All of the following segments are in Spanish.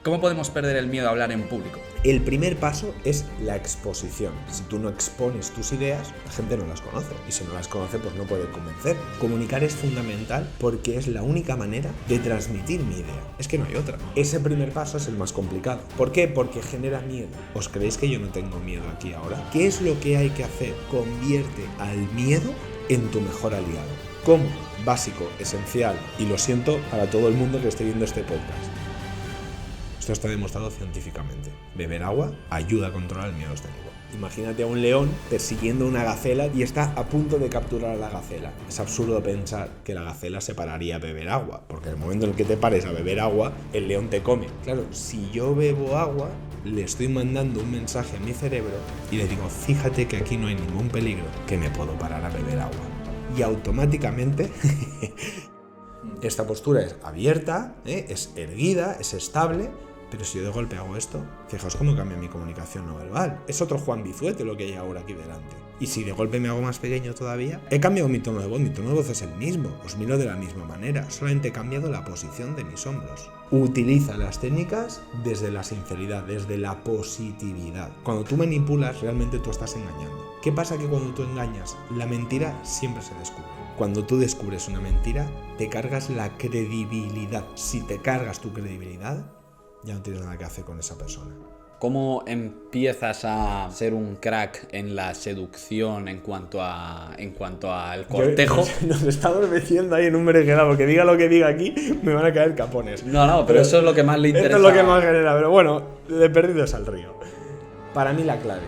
¿Cómo podemos perder el miedo a hablar en público? El primer paso es la exposición. Si tú no expones tus ideas, la gente no las conoce. Y si no las conoce, pues no puede convencer. Comunicar es fundamental porque es la única manera de transmitir mi idea. Es que no hay otra. Ese primer paso es el más complicado. ¿Por qué? Porque genera miedo. ¿Os creéis que yo no tengo miedo aquí ahora? ¿Qué es lo que hay que hacer? Convierte al miedo en tu mejor aliado. ¿Cómo? Básico, esencial. Y lo siento para todo el mundo que esté viendo este podcast. Esto está demostrado científicamente. Beber agua ayuda a controlar el miedo escénico. Imagínate a un león persiguiendo una gacela y está a punto de capturar a la gacela. Es absurdo pensar que la gacela se pararía a beber agua, porque en el momento en el que te pares a beber agua, el león te come. Claro, si yo bebo agua, le estoy mandando un mensaje a mi cerebro y le digo, fíjate que aquí no hay ningún peligro, que me puedo parar a beber agua. Y automáticamente esta postura es abierta, es erguida, es estable. Pero si yo de golpe hago esto, fijaos cómo cambia mi comunicación no verbal. Es otro Juan Bizuete lo que hay ahora aquí delante. Y si de golpe me hago más pequeño todavía, he cambiado mi tono de voz es el mismo. Os miro de la misma manera, solamente he cambiado la posición de mis hombros. Utiliza las técnicas desde la sinceridad, desde la positividad. Cuando tú manipulas, realmente tú estás engañando. ¿Qué pasa? Que cuando tú engañas, la mentira siempre se descubre. Cuando tú descubres una mentira, te cargas la credibilidad. Si te cargas tu credibilidad, ya no tienes nada que hacer con esa persona. ¿Cómo empiezas a ser un crack en la seducción en cuanto al cortejo? Nos estamos metiendo ahí en un berenjenal, porque diga lo que diga aquí, me van a caer capones. No, pero eso es lo que más le interesa. Esto es lo que más genera, pero bueno, de perdidos al río. Para mí la clave.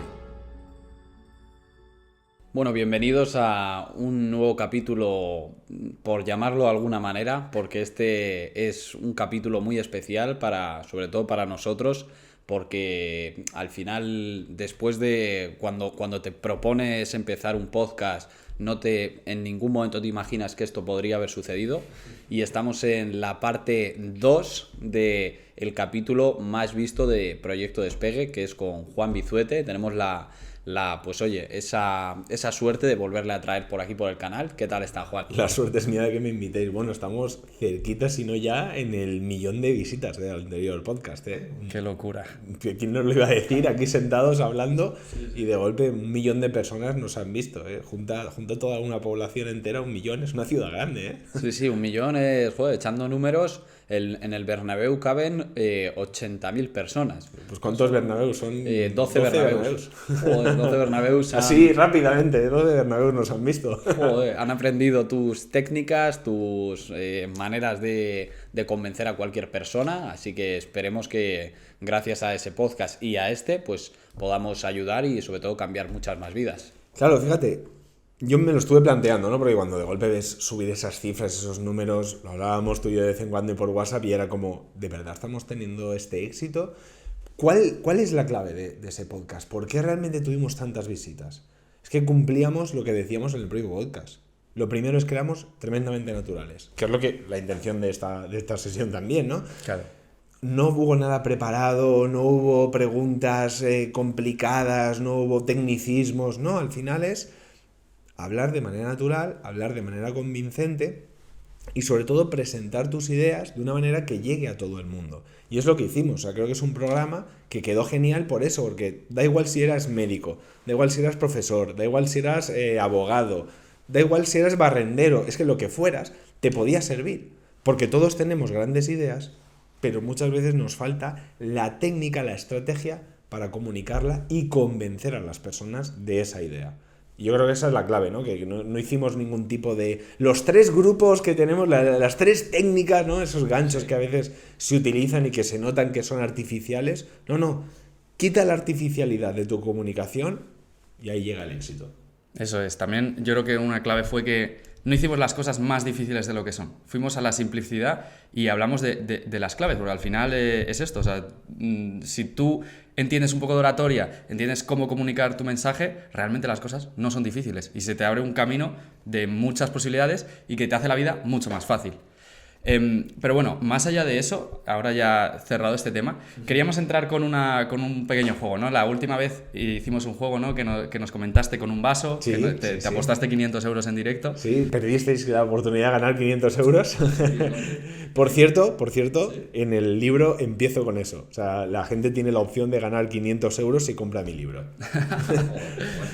Bueno, bienvenidos a un nuevo capítulo, por llamarlo de alguna manera, porque este es un capítulo muy especial sobre todo para nosotros, porque al final, después de cuando te propones empezar un podcast, en ningún momento te imaginas que esto podría haber sucedido, y estamos en la parte 2 del capítulo más visto de Proyecto Despegue, que es con Juan Bizuete. Tenemos esa suerte de volverle a traer por aquí por el canal. ¿Qué tal está, Juan? La suerte es mía de que me invitéis. Bueno, estamos cerquita, si no ya, en el 1.000.000 de visitas del anterior podcast, ¿eh? ¡Qué locura! ¿Quién nos lo iba a decir? Aquí sentados hablando y de golpe 1.000.000 de personas nos han visto, ¿eh? Junta toda una población entera, 1.000.000, es una ciudad grande, ¿eh? Sí, 1.000.000 es, joder, echando números, en el Bernabéu caben 80.000 personas. Pues ¿cuántos Bernabéus son? 12 Bernabéus. Joder, 12 Bernabéus. Así rápidamente, 12 Bernabéus nos han visto. Joder, han aprendido tus técnicas, tus maneras de convencer a cualquier persona, así que esperemos que gracias a ese podcast y a pues podamos ayudar y sobre todo cambiar muchas más vidas. Claro, fíjate, yo me lo estuve planteando, ¿no? Porque cuando de golpe ves subir esas cifras, esos números, lo hablábamos tú y yo de vez en cuando y por WhatsApp, y era como, ¿de verdad estamos teniendo este éxito? ¿Cuál es la clave de ese podcast? ¿Por qué realmente tuvimos tantas visitas? Es que cumplíamos lo que decíamos en el propio podcast. Lo primero es que éramos tremendamente naturales, que es la intención de esta sesión también, ¿no? Claro. No hubo nada preparado, no hubo preguntas complicadas, no hubo tecnicismos, no, al final es hablar de manera natural, hablar de manera convincente y sobre todo presentar tus ideas de una manera que llegue a todo el mundo. Y es lo que hicimos, o sea, creo que es un programa que quedó genial por eso, porque da igual si eras médico, da igual si eras profesor, da igual si eras abogado, da igual si eras barrendero, es que lo que fueras te podía servir, porque todos tenemos grandes ideas, pero muchas veces nos falta la técnica, la estrategia para comunicarla y convencer a las personas de esa idea. Y yo creo que esa es la clave, ¿no? Que no hicimos ningún tipo de... Los 3 grupos que tenemos, las 3 técnicas, ¿no? Esos ganchos que a veces se utilizan y que se notan que son artificiales. No. Quita la artificialidad de tu comunicación y ahí llega el éxito. Eso es. También yo creo que una clave fue que no hicimos las cosas más difíciles de lo que son. Fuimos a la simplicidad y hablamos de las claves, porque al final es esto. O sea, si tú entiendes un poco de oratoria, entiendes cómo comunicar tu mensaje, realmente las cosas no son difíciles y se te abre un camino de muchas posibilidades y que te hace la vida mucho más fácil. Pero bueno, más allá de eso, ahora ya cerrado este tema, queríamos entrar con un pequeño juego, ¿no? La última vez hicimos un juego, ¿no? Que nos comentaste con un vaso, Sí, que te apostaste 500 euros en directo. Sí, perdisteis la oportunidad de ganar 500 euros. Por cierto, en el libro empiezo con eso. O sea, la gente tiene la opción de ganar 500 euros si compra mi libro.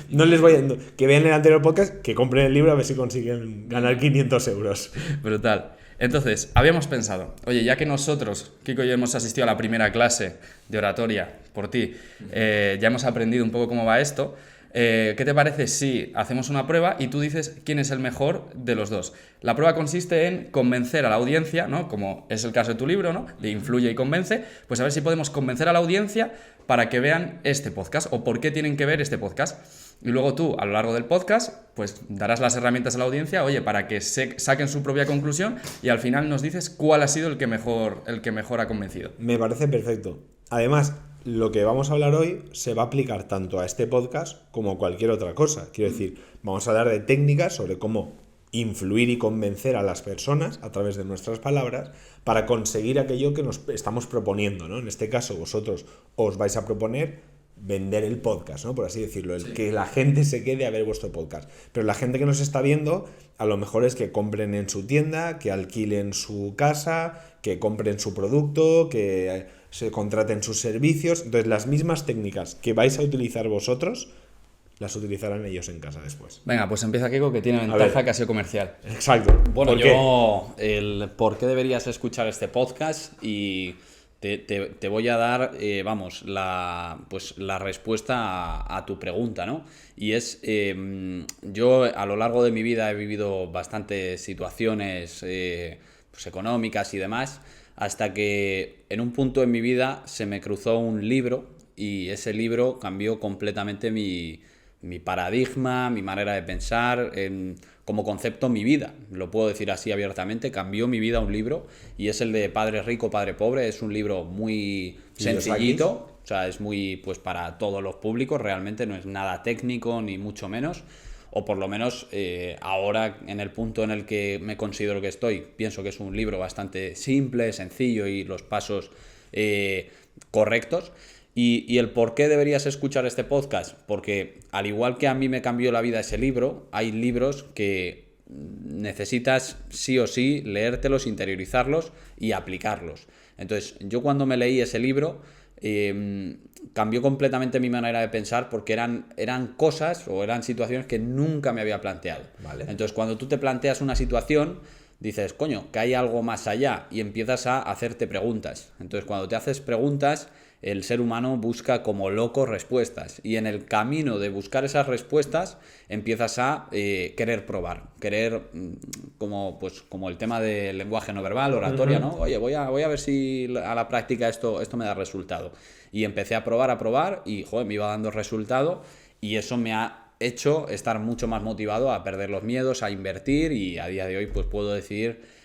No les voy a... Que vean el anterior podcast, que compren el libro a ver si consiguen ganar 500 euros. Brutal. Entonces, habíamos pensado, oye, ya que nosotros, Kiko y yo, hemos asistido a la primera clase de oratoria por ti, ya hemos aprendido un poco cómo va esto, ¿qué te parece si hacemos una prueba y tú dices quién es el mejor de los dos? La prueba consiste en convencer a la audiencia, ¿no? Como es el caso de tu libro, ¿no? De Influye y Convence, pues a ver si podemos convencer a la audiencia para que vean este podcast o por qué tienen que ver este podcast. Y luego tú, a lo largo del podcast, pues darás las herramientas a la audiencia, oye, para que saquen su propia conclusión y al final nos dices cuál ha sido el que mejor ha convencido. Me parece perfecto. Además, lo que vamos a hablar hoy se va a aplicar tanto a este podcast como a cualquier otra cosa. Quiero decir, vamos a hablar de técnicas sobre cómo influir y convencer a las personas a través de nuestras palabras para conseguir aquello que nos estamos proponiendo, ¿no? En este caso, vosotros os vais a proponer vender el podcast, ¿no? Por así decirlo, que la gente se quede a ver vuestro podcast. Pero la gente que nos está viendo, a lo mejor es que compren en su tienda, que alquilen su casa, que compren su producto, que se contraten sus servicios. Entonces, las mismas técnicas que vais a utilizar vosotros, las utilizarán ellos en casa después. Venga, pues empieza Kiko, que tiene ventaja que ha sido comercial. Exacto. Bueno, el por qué deberías escuchar este podcast y... Te voy a dar, la respuesta a tu pregunta, ¿no? Y es, yo a lo largo de mi vida he vivido bastantes situaciones pues económicas y demás, hasta que en un punto en mi vida se me cruzó un libro y ese libro cambió completamente mi paradigma, mi manera de pensar, como concepto mi vida, lo puedo decir así abiertamente, cambió mi vida un libro y es el de Padre Rico, Padre Pobre. Es un libro muy sencillito, o sea, es muy pues para todos los públicos, realmente no es nada técnico ni mucho menos, o por lo menos ahora en el punto en el que me considero que estoy, pienso que es un libro bastante simple, sencillo y los pasos correctos. Y el por qué deberías escuchar este podcast, porque al igual que a mí me cambió la vida ese libro, hay libros que necesitas sí o sí leértelos, interiorizarlos y aplicarlos. Entonces, yo cuando me leí ese libro, cambió completamente mi manera de pensar porque eran cosas o eran situaciones que nunca me había planteado. Vale. Entonces, cuando tú te planteas una situación, dices, coño, que hay algo más allá y empiezas a hacerte preguntas. Entonces, cuando te haces preguntas, el ser humano busca como loco respuestas y en el camino de buscar esas respuestas empiezas a querer probar, como el tema del lenguaje no verbal, oratoria, ¿no? Oye, voy a ver si a la práctica esto me da resultado. Y empecé a probar y, joder, me iba dando resultado y eso me ha hecho estar mucho más motivado a perder los miedos, a invertir y a día de hoy pues puedo decir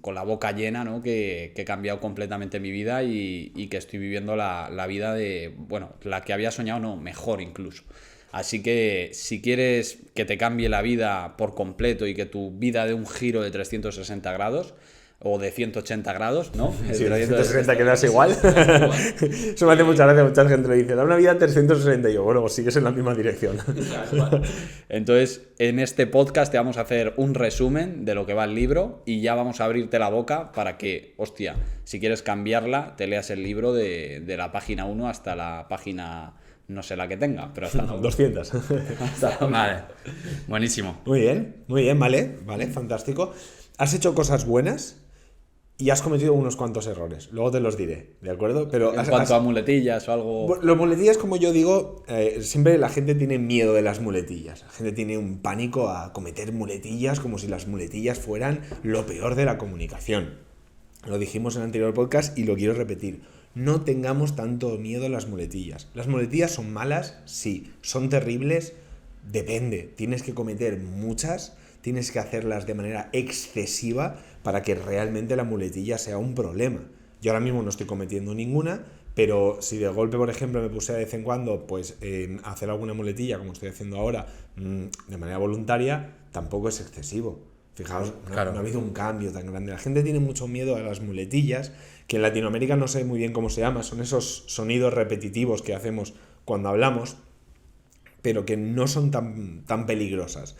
con la boca llena, ¿no? que he cambiado completamente mi vida y que estoy viviendo la vida la que había soñado, no, mejor incluso. Así que si quieres que te cambie la vida por completo y que tu vida dé un giro de 360 grados, o de 180 grados, ¿no? Sí, de 160 quedas igual. Eso me hace mucha gracia, mucha gente le dice, da una vida 360 y yo, bueno, pues sigues en la misma dirección. Entonces, en este podcast te vamos a hacer un resumen de lo que va el libro y ya vamos a abrirte la boca para que, hostia, si quieres cambiarla, te leas el libro de la página 1 hasta la página... No sé la que tenga, pero hasta 200. Vale, buenísimo. Muy bien, vale, fantástico. Has hecho cosas buenas y has cometido unos cuantos errores. Luego te los diré, ¿de acuerdo? Pero en cuanto a muletillas o algo... Los muletillas, como yo digo, siempre la gente tiene miedo de las muletillas. La gente tiene un pánico a cometer muletillas como si las muletillas fueran lo peor de la comunicación. Lo dijimos en el anterior podcast y lo quiero repetir. No tengamos tanto miedo a las muletillas. ¿Las muletillas son malas? Sí. ¿Son terribles? Depende. Tienes que cometer muchas, tienes que hacerlas de manera excesiva para que realmente la muletilla sea un problema. Yo ahora mismo no estoy cometiendo ninguna, pero si de golpe, por ejemplo, me puse de vez en cuando pues hacer alguna muletilla, como estoy haciendo ahora, de manera voluntaria, tampoco es excesivo. Fijaos, Claro. no ha habido un cambio tan grande. La gente tiene mucho miedo a las muletillas, que en Latinoamérica no sé muy bien cómo se llama, son esos sonidos repetitivos que hacemos cuando hablamos, pero que no son tan peligrosas.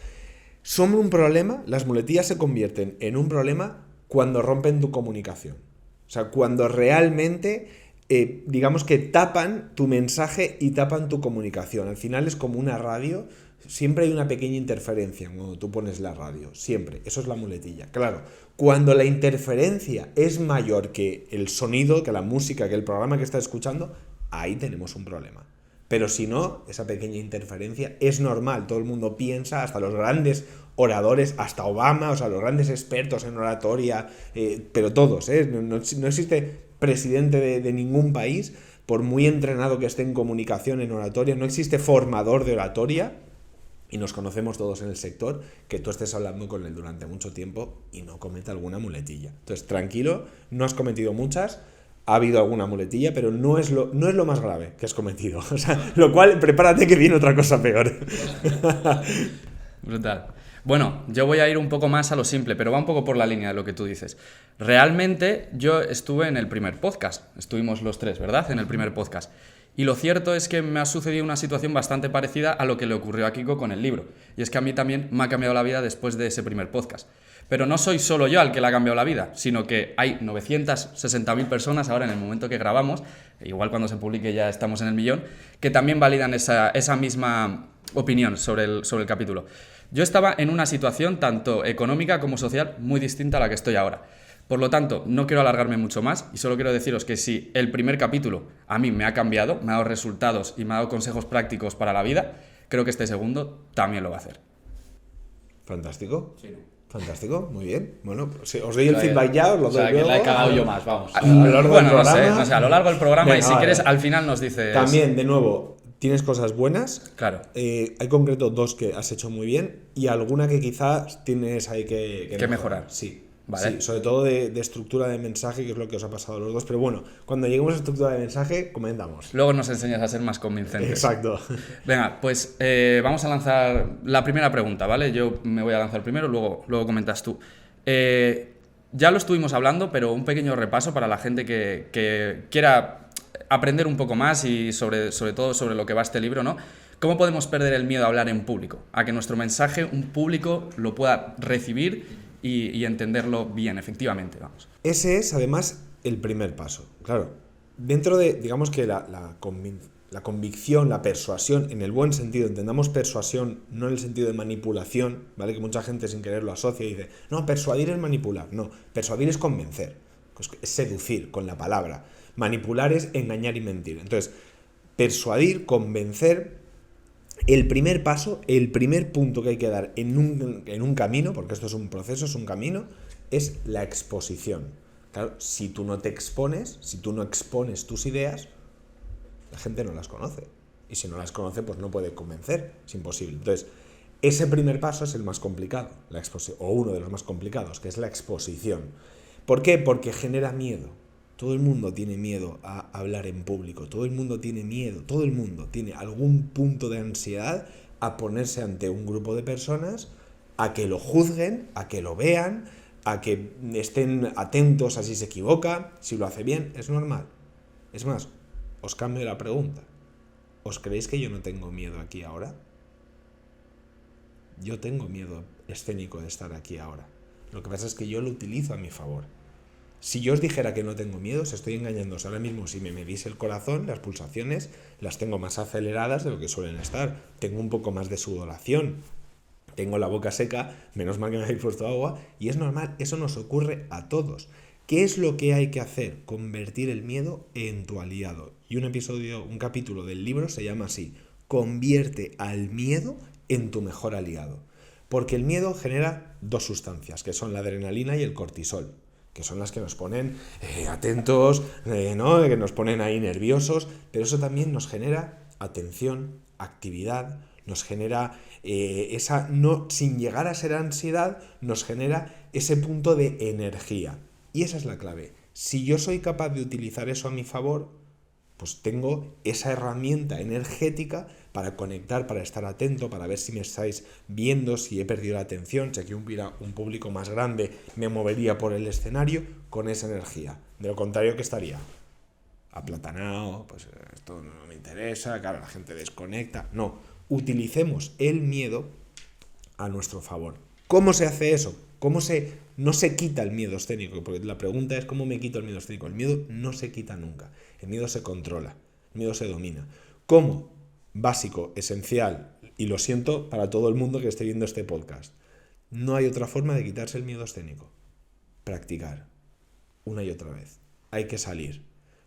Son un problema, las muletillas se convierten en un problema cuando rompen tu comunicación. O sea, cuando realmente, digamos que tapan tu mensaje y tapan tu comunicación. Al final es como una radio, siempre hay una pequeña interferencia cuando tú pones la radio, siempre. Eso es la muletilla. Claro, cuando la interferencia es mayor que el sonido, que la música, que el programa que estás escuchando, ahí tenemos un problema. Pero si no, esa pequeña interferencia es normal, todo el mundo piensa, hasta los grandes oradores, hasta Obama, o sea, los grandes expertos en oratoria, pero todos, no existe presidente de ningún país, por muy entrenado que esté en comunicación, en oratoria, no existe formador de oratoria, y nos conocemos todos en el sector, que tú estés hablando con él durante mucho tiempo y no cometa alguna muletilla. Entonces, tranquilo, no has cometido muchas. Ha habido alguna muletilla, pero no es lo más grave que has cometido. O sea, lo cual, prepárate que viene otra cosa peor. Brutal. Bueno, yo voy a ir un poco más a lo simple, pero va un poco por la línea de lo que tú dices. Realmente yo estuve en el primer podcast, estuvimos los tres, ¿verdad? En el primer podcast. Y lo cierto es que me ha sucedido una situación bastante parecida a lo que le ocurrió a Kiko con el libro. Y es que a mí también me ha cambiado la vida después de ese primer podcast. Pero no soy solo yo al que le ha cambiado la vida, sino que hay 960.000 personas ahora en el momento que grabamos, igual cuando se publique ya estamos en el 1.000.000, que también validan esa misma opinión sobre el capítulo. Yo estaba en una situación tanto económica como social muy distinta a la que estoy ahora. Por lo tanto, no quiero alargarme mucho más y solo quiero deciros que si el primer capítulo a mí me ha cambiado, me ha dado resultados y me ha dado consejos prácticos para la vida, creo que este segundo también lo va a hacer. Fantástico. Sí. Fantástico, muy bien. Bueno, si os doy el feedback ya, os lo doy luego. Que la he cagado yo más, vamos. A lo largo del No sé, programa. a lo largo del programa. Venga, y si vale. quieres, al final nos dices... También, de nuevo, tienes cosas buenas. Claro. Hay concreto 2 que has hecho muy bien y alguna que quizás tienes ahí que mejorar. Sí. Vale. Sí, sobre todo de estructura de mensaje, que es lo que os ha pasado a los dos. Pero bueno, cuando lleguemos a estructura de mensaje, comentamos. Luego nos enseñas a ser más convincentes. Exacto. Venga, pues vamos a lanzar la primera pregunta, ¿vale? Yo me voy a lanzar primero, luego comentas tú. Ya lo estuvimos hablando, pero un pequeño repaso para la gente que quiera aprender un poco más y sobre todo sobre lo que va este libro, ¿no? ¿Cómo podemos perder el miedo a hablar en público? A que nuestro mensaje, un público, lo pueda recibir y entenderlo bien, efectivamente, vamos. Ese es, además, el primer paso. Claro, dentro de, digamos que la convicción, la persuasión, en el buen sentido, entendamos persuasión no en el sentido de manipulación, ¿vale? Que mucha gente sin querer lo asocia y dice, no, persuadir es manipular. No, persuadir es convencer, es seducir con la palabra. Manipular es engañar y mentir. Entonces, persuadir, convencer, el primer paso, el primer punto que hay que dar en un camino, porque esto es un proceso, es un camino, es la exposición. Claro, si tú no te expones, si tú no expones tus ideas, la gente no las conoce. Y si no las conoce, pues no puede convencer. Es imposible. Entonces, ese primer paso es el más complicado, o uno de los más complicados, que es la exposición. ¿Por qué? Porque genera miedo. Todo el mundo tiene miedo a hablar en público. Todo el mundo tiene miedo. Todo el mundo tiene algún punto de ansiedad a ponerse ante un grupo de personas, a que lo juzguen, a que lo vean, a que estén atentos a si se equivoca, si lo hace bien. Es normal. Es más, os cambio la pregunta. ¿Os creéis que yo no tengo miedo aquí ahora? Yo tengo miedo escénico de estar aquí ahora. Lo que pasa es que yo lo utilizo a mi favor. Si yo os dijera que no tengo miedo, os estoy engañando. Ahora mismo, si me medís el corazón, las pulsaciones las tengo más aceleradas de lo que suelen estar. Tengo un poco más de sudoración. Tengo la boca seca, menos mal que me habéis puesto agua, y es normal, eso nos ocurre a todos. ¿Qué es lo que hay que hacer? Convertir el miedo en tu aliado. Y un capítulo del libro se llama así: convierte al miedo en tu mejor aliado. Porque el miedo genera 2 sustancias, que son la adrenalina y el cortisol, que son las que nos ponen atentos, ¿no? Que nos ponen ahí nerviosos, pero eso también nos genera atención, actividad, nos genera sin llegar a ser ansiedad, nos genera ese punto de energía. Y esa es la clave. Si yo soy capaz de utilizar eso a mi favor, pues tengo esa herramienta energética para conectar, para estar atento, para ver si me estáis viendo, si he perdido la atención, si aquí hubiera un público más grande me movería por el escenario con esa energía. De lo contrario, ¿qué estaría? Aplatanado, pues esto no me interesa, claro, la gente desconecta. No, utilicemos el miedo a nuestro favor. ¿Cómo se hace eso? No se quita el miedo escénico? Porque la pregunta es ¿cómo me quito el miedo escénico? El miedo no se quita nunca. El miedo se controla, el miedo se domina. ¿Cómo? Básico, esencial, y lo siento para todo el mundo que esté viendo este podcast. No hay otra forma de quitarse el miedo escénico. Practicar, una y otra vez. Hay que salir.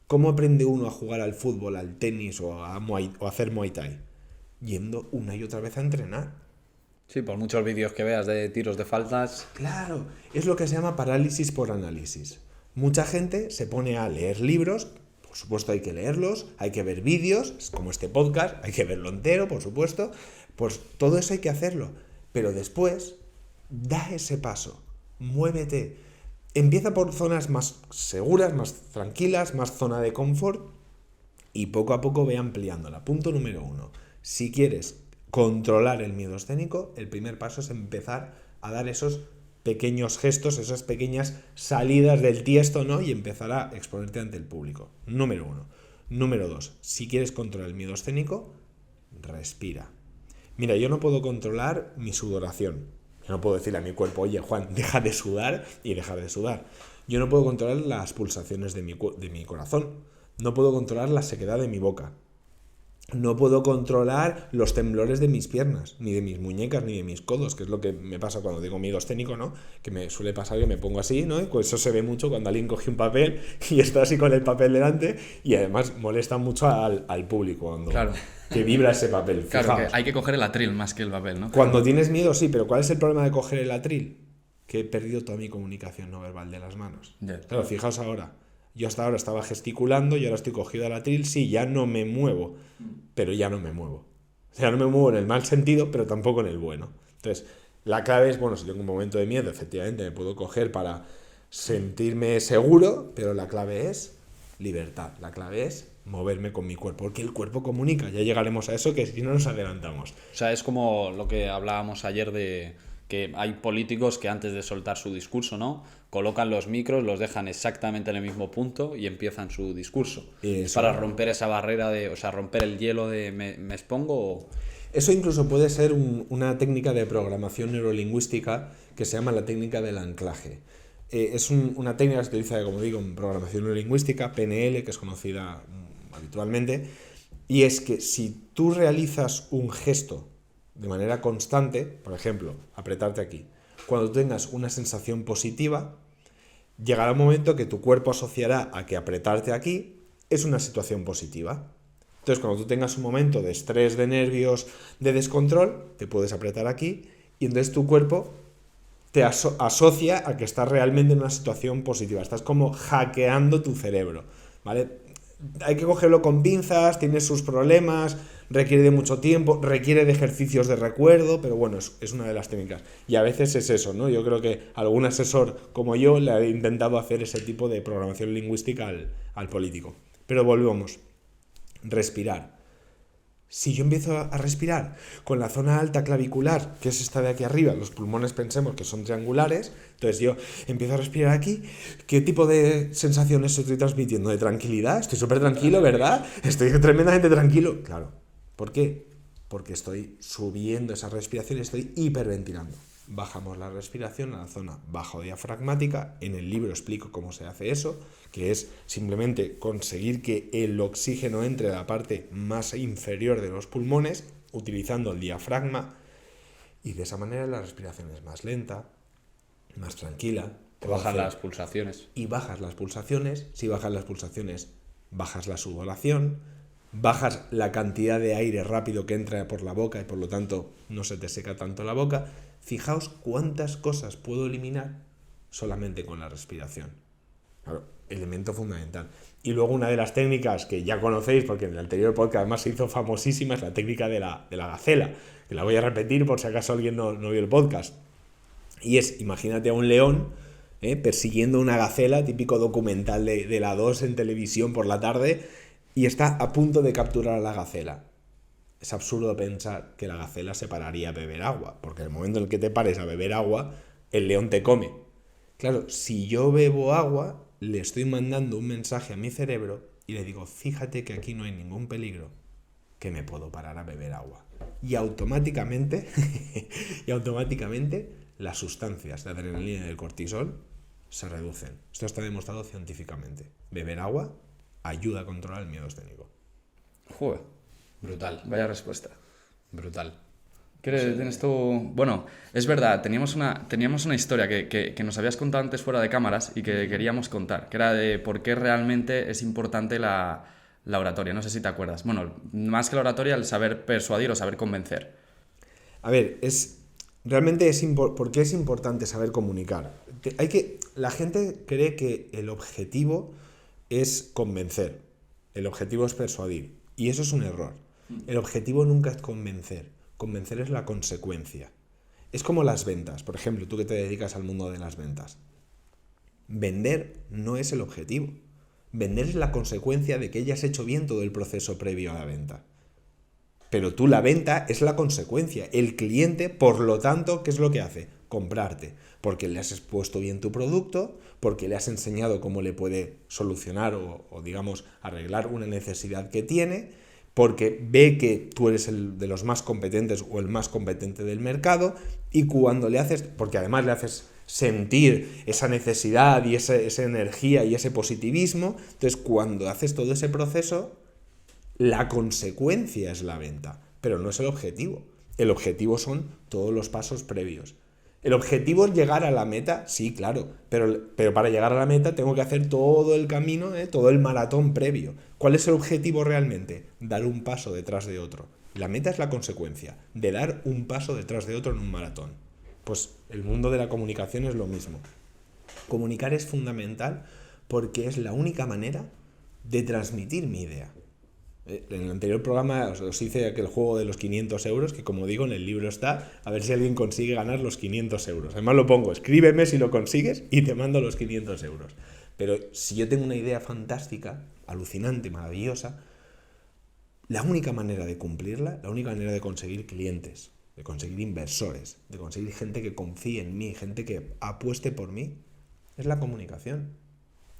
¿Cómo aprende uno a jugar al fútbol, al tenis o a hacer Muay Thai? Yendo una y otra vez a entrenar. Sí, por muchos vídeos que veas de tiros de faltas. Claro, es lo que se llama parálisis por análisis. Mucha gente se pone a leer libros, por supuesto hay que leerlos, hay que ver vídeos, como este podcast, hay que verlo entero, por supuesto, pues todo eso hay que hacerlo. Pero después, da ese paso, muévete. Empieza por zonas más seguras, más tranquilas, más zona de confort y poco a poco ve ampliándola. Punto número 1. Si quieres controlar el miedo escénico, el primer paso es empezar a dar esos pequeños gestos, esas pequeñas salidas del tiesto, ¿no? Y empezar a exponerte ante el público. Número 1. Número 2. Si quieres controlar el miedo escénico, respira. Mira, yo no puedo controlar mi sudoración. Yo no puedo decirle a mi cuerpo, oye, Juan, deja de sudar y dejar de sudar. Yo no puedo controlar las pulsaciones de mi corazón. No puedo controlar la sequedad de mi boca. No puedo controlar los temblores de mis piernas, ni de mis muñecas, ni de mis codos, que es lo que me pasa cuando tengo miedo escénico, ¿no? Que me suele pasar que me pongo así, ¿no? Y pues eso se ve mucho cuando alguien coge un papel y está así con el papel delante y además molesta mucho al público cuando claro. Que vibra ese papel. Claro, que hay que coger el atril más que el papel, ¿no? Cuando tienes miedo, sí, pero ¿cuál es el problema de coger el atril? Que he perdido toda mi comunicación no verbal de las manos. Yeah. Claro, fijaos ahora. Yo hasta ahora estaba gesticulando y ahora estoy cogido al atril, sí, ya no me muevo, pero ya no me muevo. O sea, no me muevo en el mal sentido, pero tampoco en el bueno. Entonces, la clave es, bueno, si tengo un momento de miedo, efectivamente me puedo coger para sentirme seguro, pero la clave es libertad, la clave es moverme con mi cuerpo, porque el cuerpo comunica, ya llegaremos a eso, que si no nos adelantamos. O sea, es como lo que hablábamos ayer de que hay políticos que antes de soltar su discurso, ¿no? Colocan los micros, los dejan exactamente en el mismo punto y empiezan su discurso. Es para romper esa barrera o sea, romper el hielo de me expongo o... Eso incluso puede ser una técnica de programación neurolingüística que se llama la técnica del anclaje. Es una técnica que se utiliza, como digo, en programación neurolingüística, PNL, que es conocida habitualmente, y es que si tú realizas un gesto de manera constante, por ejemplo, apretarte aquí, cuando tengas una sensación positiva, llegará un momento que tu cuerpo asociará a que apretarte aquí es una situación positiva. Entonces, cuando tú tengas un momento de estrés, de nervios, de descontrol, te puedes apretar aquí y entonces tu cuerpo te asocia a que estás realmente en una situación positiva. Estás como hackeando tu cerebro, ¿vale? Hay que cogerlo con pinzas, tiene sus problemas, requiere de mucho tiempo, requiere de ejercicios de recuerdo, pero bueno, es una de las técnicas. Y a veces es eso, ¿no? Yo creo que algún asesor como yo le ha intentado hacer ese tipo de programación lingüística al político. Pero volvemos. Respirar. Si yo empiezo a respirar con la zona alta clavicular, que es esta de aquí arriba, los pulmones pensemos que son triangulares, entonces yo empiezo a respirar aquí, ¿qué tipo de sensaciones estoy transmitiendo? ¿De tranquilidad? Estoy súper tranquilo, ¿verdad? Estoy tremendamente tranquilo. Claro. ¿Por qué? Porque estoy subiendo esa respiración y estoy hiperventilando. Bajamos la respiración a la zona bajo-diafragmática. En el libro explico cómo se hace eso, que es simplemente conseguir que el oxígeno entre a la parte más inferior de los pulmones, utilizando el diafragma, y de esa manera la respiración es más lenta, más tranquila. Bajan las pulsaciones. Y bajas las pulsaciones. Si bajas las pulsaciones, bajas la sudoración, bajas la cantidad de aire rápido que entra por la boca y por lo tanto no se te seca tanto la boca. Fijaos cuántas cosas puedo eliminar solamente con la respiración. Claro, elemento fundamental. Y luego una de las técnicas que ya conocéis, porque en el anterior podcast además se hizo famosísima, es la técnica de la gacela, que la voy a repetir por si acaso alguien no vio el podcast. Y es, imagínate a un león persiguiendo una gacela, típico documental de la 2 en televisión por la tarde, y está a punto de capturar a la gacela. Es absurdo pensar que la gacela se pararía a beber agua, porque en el momento en el que te pares a beber agua, el león te come. Claro, si yo bebo agua, le estoy mandando un mensaje a mi cerebro y le digo, fíjate que aquí no hay ningún peligro, que me puedo parar a beber agua. Y automáticamente, las sustancias de adrenalina y del cortisol se reducen. Esto está demostrado científicamente. Beber agua ayuda a controlar el miedo escénico. Joder, Brutal, vaya respuesta. brutal. ¿Tienes tú...? Bueno, es verdad, teníamos una historia que nos habías contado antes fuera de cámaras y que queríamos contar, que era de por qué realmente es importante la oratoria. No sé si te acuerdas. Bueno, más que la oratoria, el saber persuadir o saber convencer. A ver, ¿por qué es importante saber comunicar? La gente cree que el objetivo es convencer, el objetivo es persuadir, y eso es un error. El objetivo nunca es convencer es la consecuencia. Es como las ventas, por ejemplo, tú que te dedicas al mundo de las ventas. Vender no es el objetivo, vender es la consecuencia de que hayas hecho bien todo el proceso previo a la venta. Pero tú, la venta es la consecuencia. El cliente, por lo tanto, ¿qué es lo que hace? Comprarte. Porque le has expuesto bien tu producto, porque le has enseñado cómo le puede solucionar o digamos, arreglar una necesidad que tiene, porque ve que tú eres el de los más competentes o el más competente del mercado, y cuando le haces, porque además le haces sentir esa necesidad y esa energía y ese positivismo, entonces cuando haces todo ese proceso, la consecuencia es la venta, pero no es el objetivo. El objetivo son todos los pasos previos. ¿El objetivo es llegar a la meta? Sí, claro, pero para llegar a la meta tengo que hacer todo el camino, todo el maratón previo. ¿Cuál es el objetivo realmente? Dar un paso detrás de otro. La meta es la consecuencia de dar un paso detrás de otro en un maratón. Pues el mundo de la comunicación es lo mismo. Comunicar es fundamental porque es la única manera de transmitir mi idea. En el anterior programa os hice aquel juego de los 500 euros, que como digo en el libro está, a ver si alguien consigue ganar los 500 euros. Además lo pongo, escríbeme si lo consigues y te mando los 500 euros. Pero si yo tengo una idea fantástica, alucinante, maravillosa, la única manera de cumplirla, la única manera de conseguir clientes, de conseguir inversores, de conseguir gente que confíe en mí, gente que apueste por mí, es la comunicación.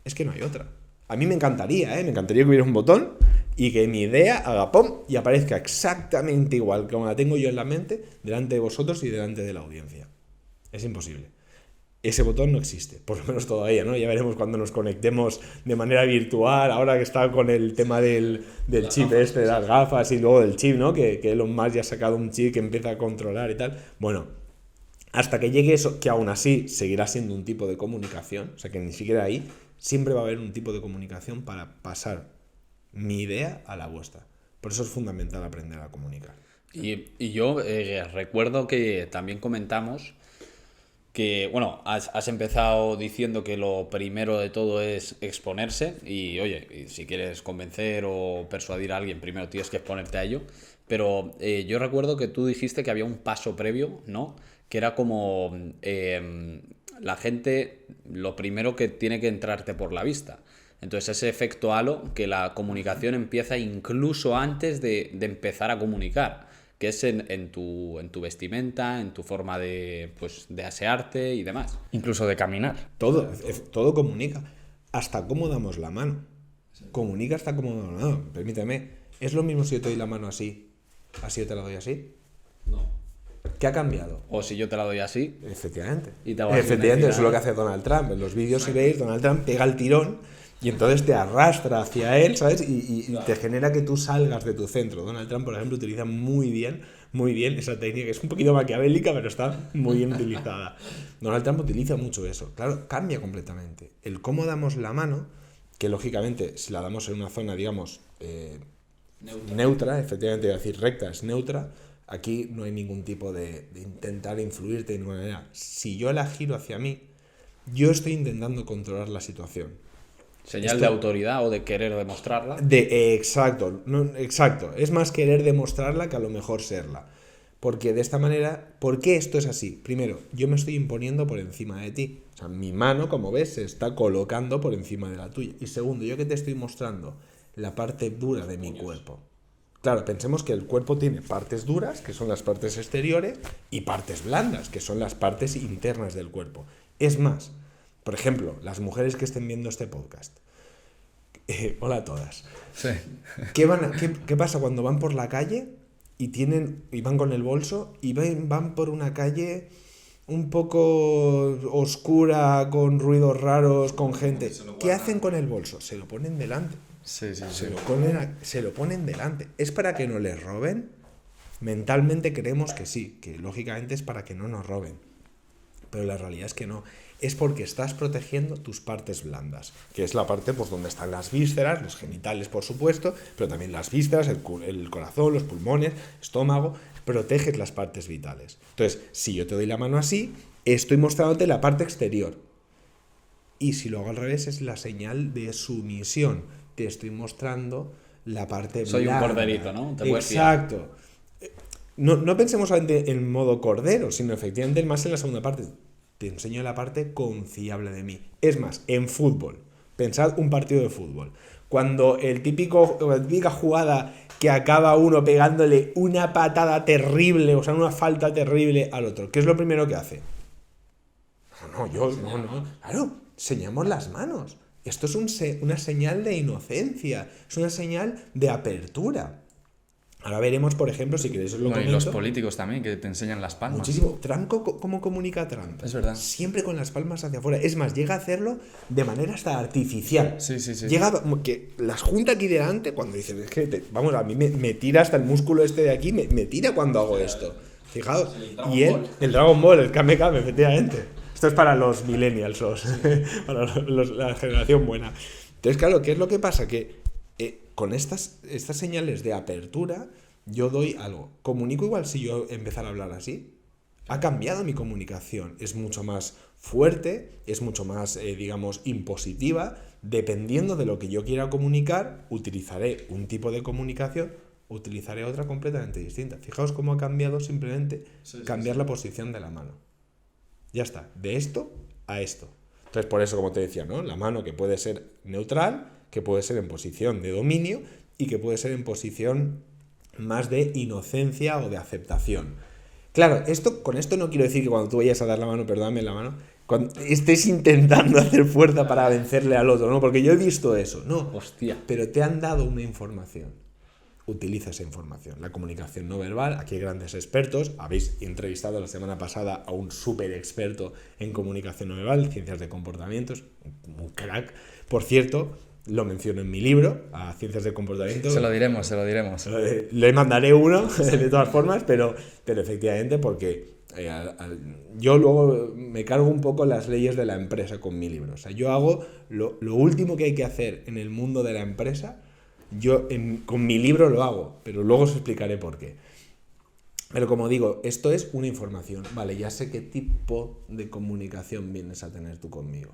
Es que no hay otra. A mí me encantaría que hubiera un botón y que mi idea haga pom y aparezca exactamente igual que como la tengo yo en la mente delante de vosotros y delante de la audiencia. Es imposible. Ese botón no existe, por lo menos todavía, ¿no? Ya veremos cuando nos conectemos de manera virtual, ahora que está con el tema del chip de las gafas y luego del chip, ¿no? Que Elon Musk ya ha sacado un chip que empieza a controlar y tal. Bueno, hasta que llegue eso, que aún así seguirá siendo un tipo de comunicación, o sea que ni siquiera ahí, siempre va a haber un tipo de comunicación para pasar mi idea a la vuestra. Por eso es fundamental aprender a comunicar. Y yo recuerdo que también comentamos que, bueno, has empezado diciendo que lo primero de todo es exponerse y, oye, si quieres convencer o persuadir a alguien, primero tienes que exponerte a ello. Pero yo recuerdo que tú dijiste que había un paso previo, ¿no? Que era como la gente, lo primero que tiene que entrarte por la vista. Entonces ese efecto halo, que la comunicación empieza incluso antes de empezar a comunicar, que es en tu vestimenta, en tu forma de asearte y demás. Incluso de caminar. Todo comunica. Hasta cómo damos la mano. Comunica hasta cómo damos la mano. Permíteme. ¿Es lo mismo si yo te doy la mano así? ¿Así yo te la doy así? No. ¿Qué ha cambiado? O si yo te la doy así. Efectivamente. Y te hago así Efectivamente, encima, eso es lo que hace Donald Trump. En los vídeos, si veis, Donald Trump pega el tirón y entonces te arrastra hacia él, ¿sabes? Y te genera que tú salgas de tu centro. Donald Trump, por ejemplo, utiliza muy bien esa técnica, que es un poquito maquiavélica, pero está muy bien utilizada. Donald Trump utiliza mucho eso. Claro, cambia completamente. El cómo damos la mano, que lógicamente, si la damos en una zona, digamos, neutra, efectivamente, iba a decir recta, es neutra. Aquí no hay ningún tipo de intentar influirte de ninguna manera. Si yo la giro hacia mí, yo estoy intentando controlar la situación. Señal de autoridad o de querer demostrarla. Exacto, exacto. Es más querer demostrarla que a lo mejor serla. Porque de esta manera, ¿por qué esto es así? Primero, yo me estoy imponiendo por encima de ti. O sea, mi mano, como ves, se está colocando por encima de la tuya. Y segundo, yo que te estoy mostrando la parte dura de mi cuerpo. Claro, pensemos que el cuerpo tiene partes duras, que son las partes exteriores, y partes blandas, que son las partes internas del cuerpo. Es más, por ejemplo, las mujeres que estén viendo este podcast. Hola a todas. Sí. ¿Qué pasa cuando van por la calle y van con el bolso y van por una calle un poco oscura, con ruidos raros, con gente? ¿Qué hacen con el bolso? Se lo ponen delante. Sí. Se lo ponen delante. ¿Es para que no les roben? Mentalmente creemos que sí, que lógicamente es para que no nos roben. Pero la realidad es que no. Es porque estás protegiendo tus partes blandas, que es la parte pues, donde están las vísceras, los genitales por supuesto, pero también las vísceras, el corazón, los pulmones, estómago. Proteges las partes vitales. Entonces, si yo te doy la mano así, estoy mostrándote la parte exterior. Y si lo hago al revés, es la señal de sumisión. Te estoy mostrando la parte Soy blanda. un corderito, ¿no? Te puedes fiar. Exacto. No pensemos solamente en modo cordero, sino efectivamente más en la segunda parte. Te enseño la parte confiable de mí. Es más, en fútbol. Pensad un partido de fútbol. Cuando la típica jugada que acaba uno pegándole una patada terrible, o sea, una falta terrible al otro, ¿qué es lo primero que hace? No. Claro, enseñamos las manos. Esto es una señal de inocencia, es una señal de apertura. Ahora veremos, por ejemplo, si queréis os lo comento. Y los políticos también, que te enseñan las palmas. Muchísimo. Trump, ¿cómo comunica Trump? Es verdad. Siempre con las palmas hacia afuera. Es más, llega a hacerlo de manera hasta artificial. Sí. Llega que las junta aquí delante cuando dicen, es que, vamos, a mí me tira hasta el músculo este de aquí, me tira cuando hago esto. Fijaos. Y el Dragon Ball, el Kame Kame, efectivamente. Esto es para los millennials, para la generación buena. Entonces, claro, ¿qué es lo que pasa? Que con estas señales de apertura, yo doy algo. Comunico igual si yo empezara a hablar así. Ha cambiado mi comunicación. Es mucho más fuerte, es mucho más, digamos, impositiva. Dependiendo de lo que yo quiera comunicar, utilizaré un tipo de comunicación, utilizaré otra completamente distinta. Fijaos cómo ha cambiado simplemente cambiar la posición de la mano. Ya está, de esto a esto. Entonces, por eso, como te decía, ¿no? La mano que puede ser neutral, que puede ser en posición de dominio y que puede ser en posición más de inocencia o de aceptación. Claro, con esto no quiero decir que cuando tú vayas a dar la mano, pero dame la mano, cuando estés intentando hacer fuerza para vencerle al otro, ¿no? Porque yo he visto eso, ¿no? Hostia. Pero te han dado una información. Utiliza esa información. La comunicación no verbal, aquí hay grandes expertos. Habéis entrevistado la semana pasada a un súper experto en comunicación no verbal, ciencias de comportamientos, un crack. Por cierto, lo menciono en mi libro, a ciencias de comportamiento. Se lo diremos. Le mandaré uno, de todas formas, pero efectivamente porque yo luego me cargo un poco las leyes de la empresa con mi libro. O sea, yo hago lo último que hay que hacer en el mundo de la empresa. Yo con mi libro lo hago, pero luego os explicaré por qué. Pero como digo, esto es una información. Vale, ya sé qué tipo de comunicación vienes a tener tú conmigo.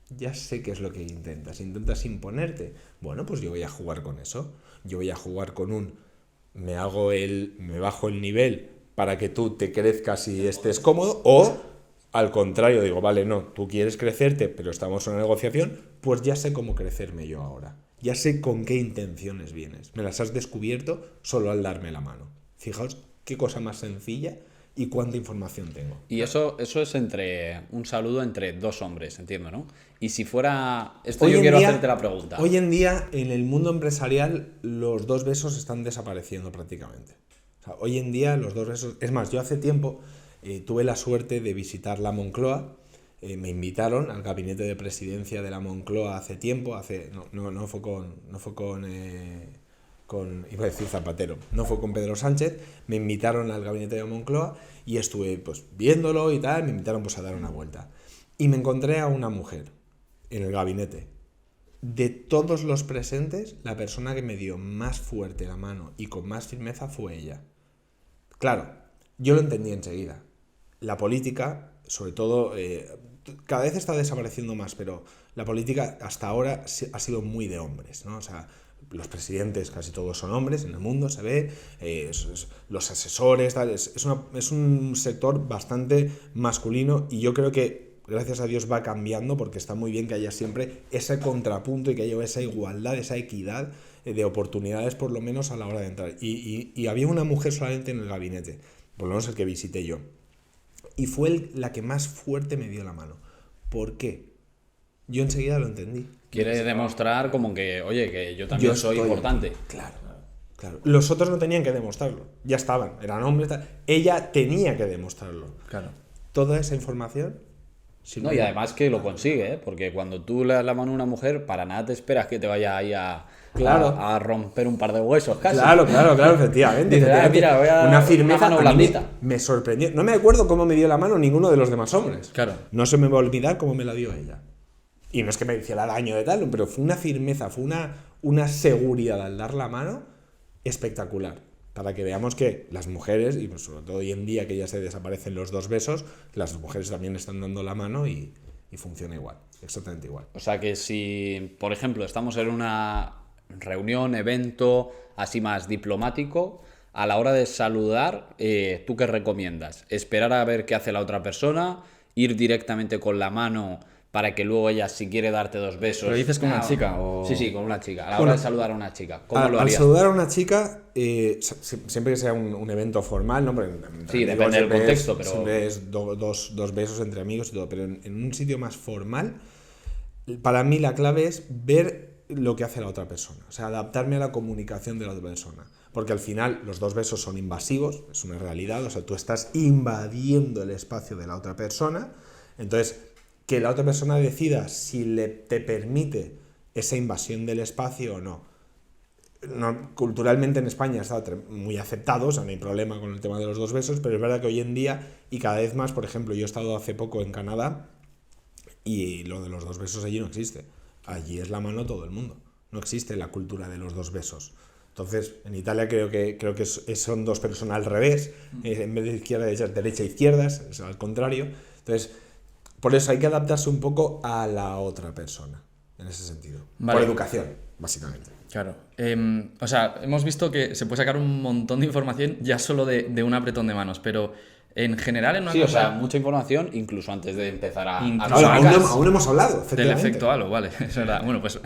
Ya sé qué es lo que intentas. Intentas imponerte. Bueno, pues yo voy a jugar con eso. Yo voy a jugar con me bajo el nivel para que tú te crezcas y estés cómodo. O, al contrario, digo, vale, no, tú quieres crecerte, pero estamos en una negociación, pues ya sé cómo crecerme yo ahora. Ya sé con qué intenciones vienes. Me las has descubierto solo al darme la mano. Fijaos qué cosa más sencilla y cuánta información tengo. Y eso es un saludo entre dos hombres, entiendo, ¿no? Y si fuera... Yo quiero hacerte la pregunta. Hoy en día, en el mundo empresarial, los dos besos están desapareciendo prácticamente. O sea, hoy en día, los dos besos... Es más, yo hace tiempo tuve la suerte de visitar la Moncloa. Me invitaron al gabinete de presidencia de la Moncloa hace tiempo, no fue con iba a decir Zapatero, no fue con Pedro Sánchez, me invitaron al gabinete de la Moncloa y estuve pues viéndolo y tal, me invitaron pues a dar una vuelta. Y me encontré a una mujer en el gabinete. De todos los presentes, la persona que me dio más fuerte la mano y con más firmeza fue ella. Claro, yo lo entendí enseguida. La política, sobre todo, cada vez está desapareciendo más, pero la política hasta ahora ha sido muy de hombres, ¿no? O sea, los presidentes casi todos son hombres en el mundo, se ve, los asesores, tal, es un sector bastante masculino y yo creo que gracias a Dios va cambiando porque está muy bien que haya siempre ese contrapunto y que haya esa igualdad, esa equidad de oportunidades por lo menos a la hora de entrar. Y había una mujer solamente en el gabinete, por lo menos el que visité yo. Y fue la que más fuerte me dio la mano. ¿Por qué? Yo enseguida lo entendí. Quiere demostrar como que, oye, que yo también soy importante. Claro. Los otros no tenían que demostrarlo. Ya estaban, eran hombres. Ella tenía que demostrarlo. Claro. Toda esa información... No, y además que lo consigue, ¿eh? Porque cuando tú le das la mano a una mujer, para nada te esperas que te vaya ahí a romper un par de huesos casi. Claro, efectivamente. Dice, mira, voy a una firmeza una mano blandita. Me sorprendió. No me acuerdo cómo me dio la mano ninguno de los demás hombres. Claro. No se me va a olvidar cómo me la dio ella. Y no es que me hiciera daño de tal, pero fue una firmeza, fue una seguridad al dar la mano espectacular. Para que veamos que las mujeres, y pues sobre todo hoy en día que ya se desaparecen los 2 besos, las mujeres también están dando la mano y funciona igual, exactamente igual. O sea que si, por ejemplo, estamos en una reunión, evento, así más diplomático, a la hora de saludar, ¿tú qué recomiendas? ¿Esperar a ver qué hace la otra persona? ¿Ir directamente con la mano para que luego ella, si quiere darte 2 besos... ¿Lo dices con una chica? O... Sí, con una chica. A la hora de saludar a una chica. ¿Cómo lo harías? Al saludar a una chica, siempre que sea un evento formal, ¿no? Sí, depende del contexto, pero... Siempre es 2 besos entre amigos y todo, pero en un sitio más formal, para mí la clave es ver lo que hace la otra persona. O sea, adaptarme a la comunicación de la otra persona. Porque al final los 2 besos son invasivos, es una realidad. O sea, tú estás invadiendo el espacio de la otra persona. Entonces... que la otra persona decida si te permite esa invasión del espacio o no. Culturalmente en España está muy aceptado, o sea, no hay problema con el tema de los 2 besos, pero es verdad que hoy en día, y cada vez más, por ejemplo, yo he estado hace poco en Canadá y lo de los 2 besos allí no existe. Allí es la mano todo el mundo. No existe la cultura de los 2 besos. Entonces, en Italia creo que son 2 personas al revés, en vez de izquierda, derecha, izquierda, es al contrario. Entonces, por eso hay que adaptarse un poco a la otra persona, en ese sentido. Vale. Por educación, básicamente. Claro. O sea, hemos visto que se puede sacar un montón de información ya solo de un apretón de manos, pero en general en una cosa... o sea, mucha información incluso antes de empezar a... Aún no hemos hablado, del efecto halo, vale. Es verdad. Bueno, pues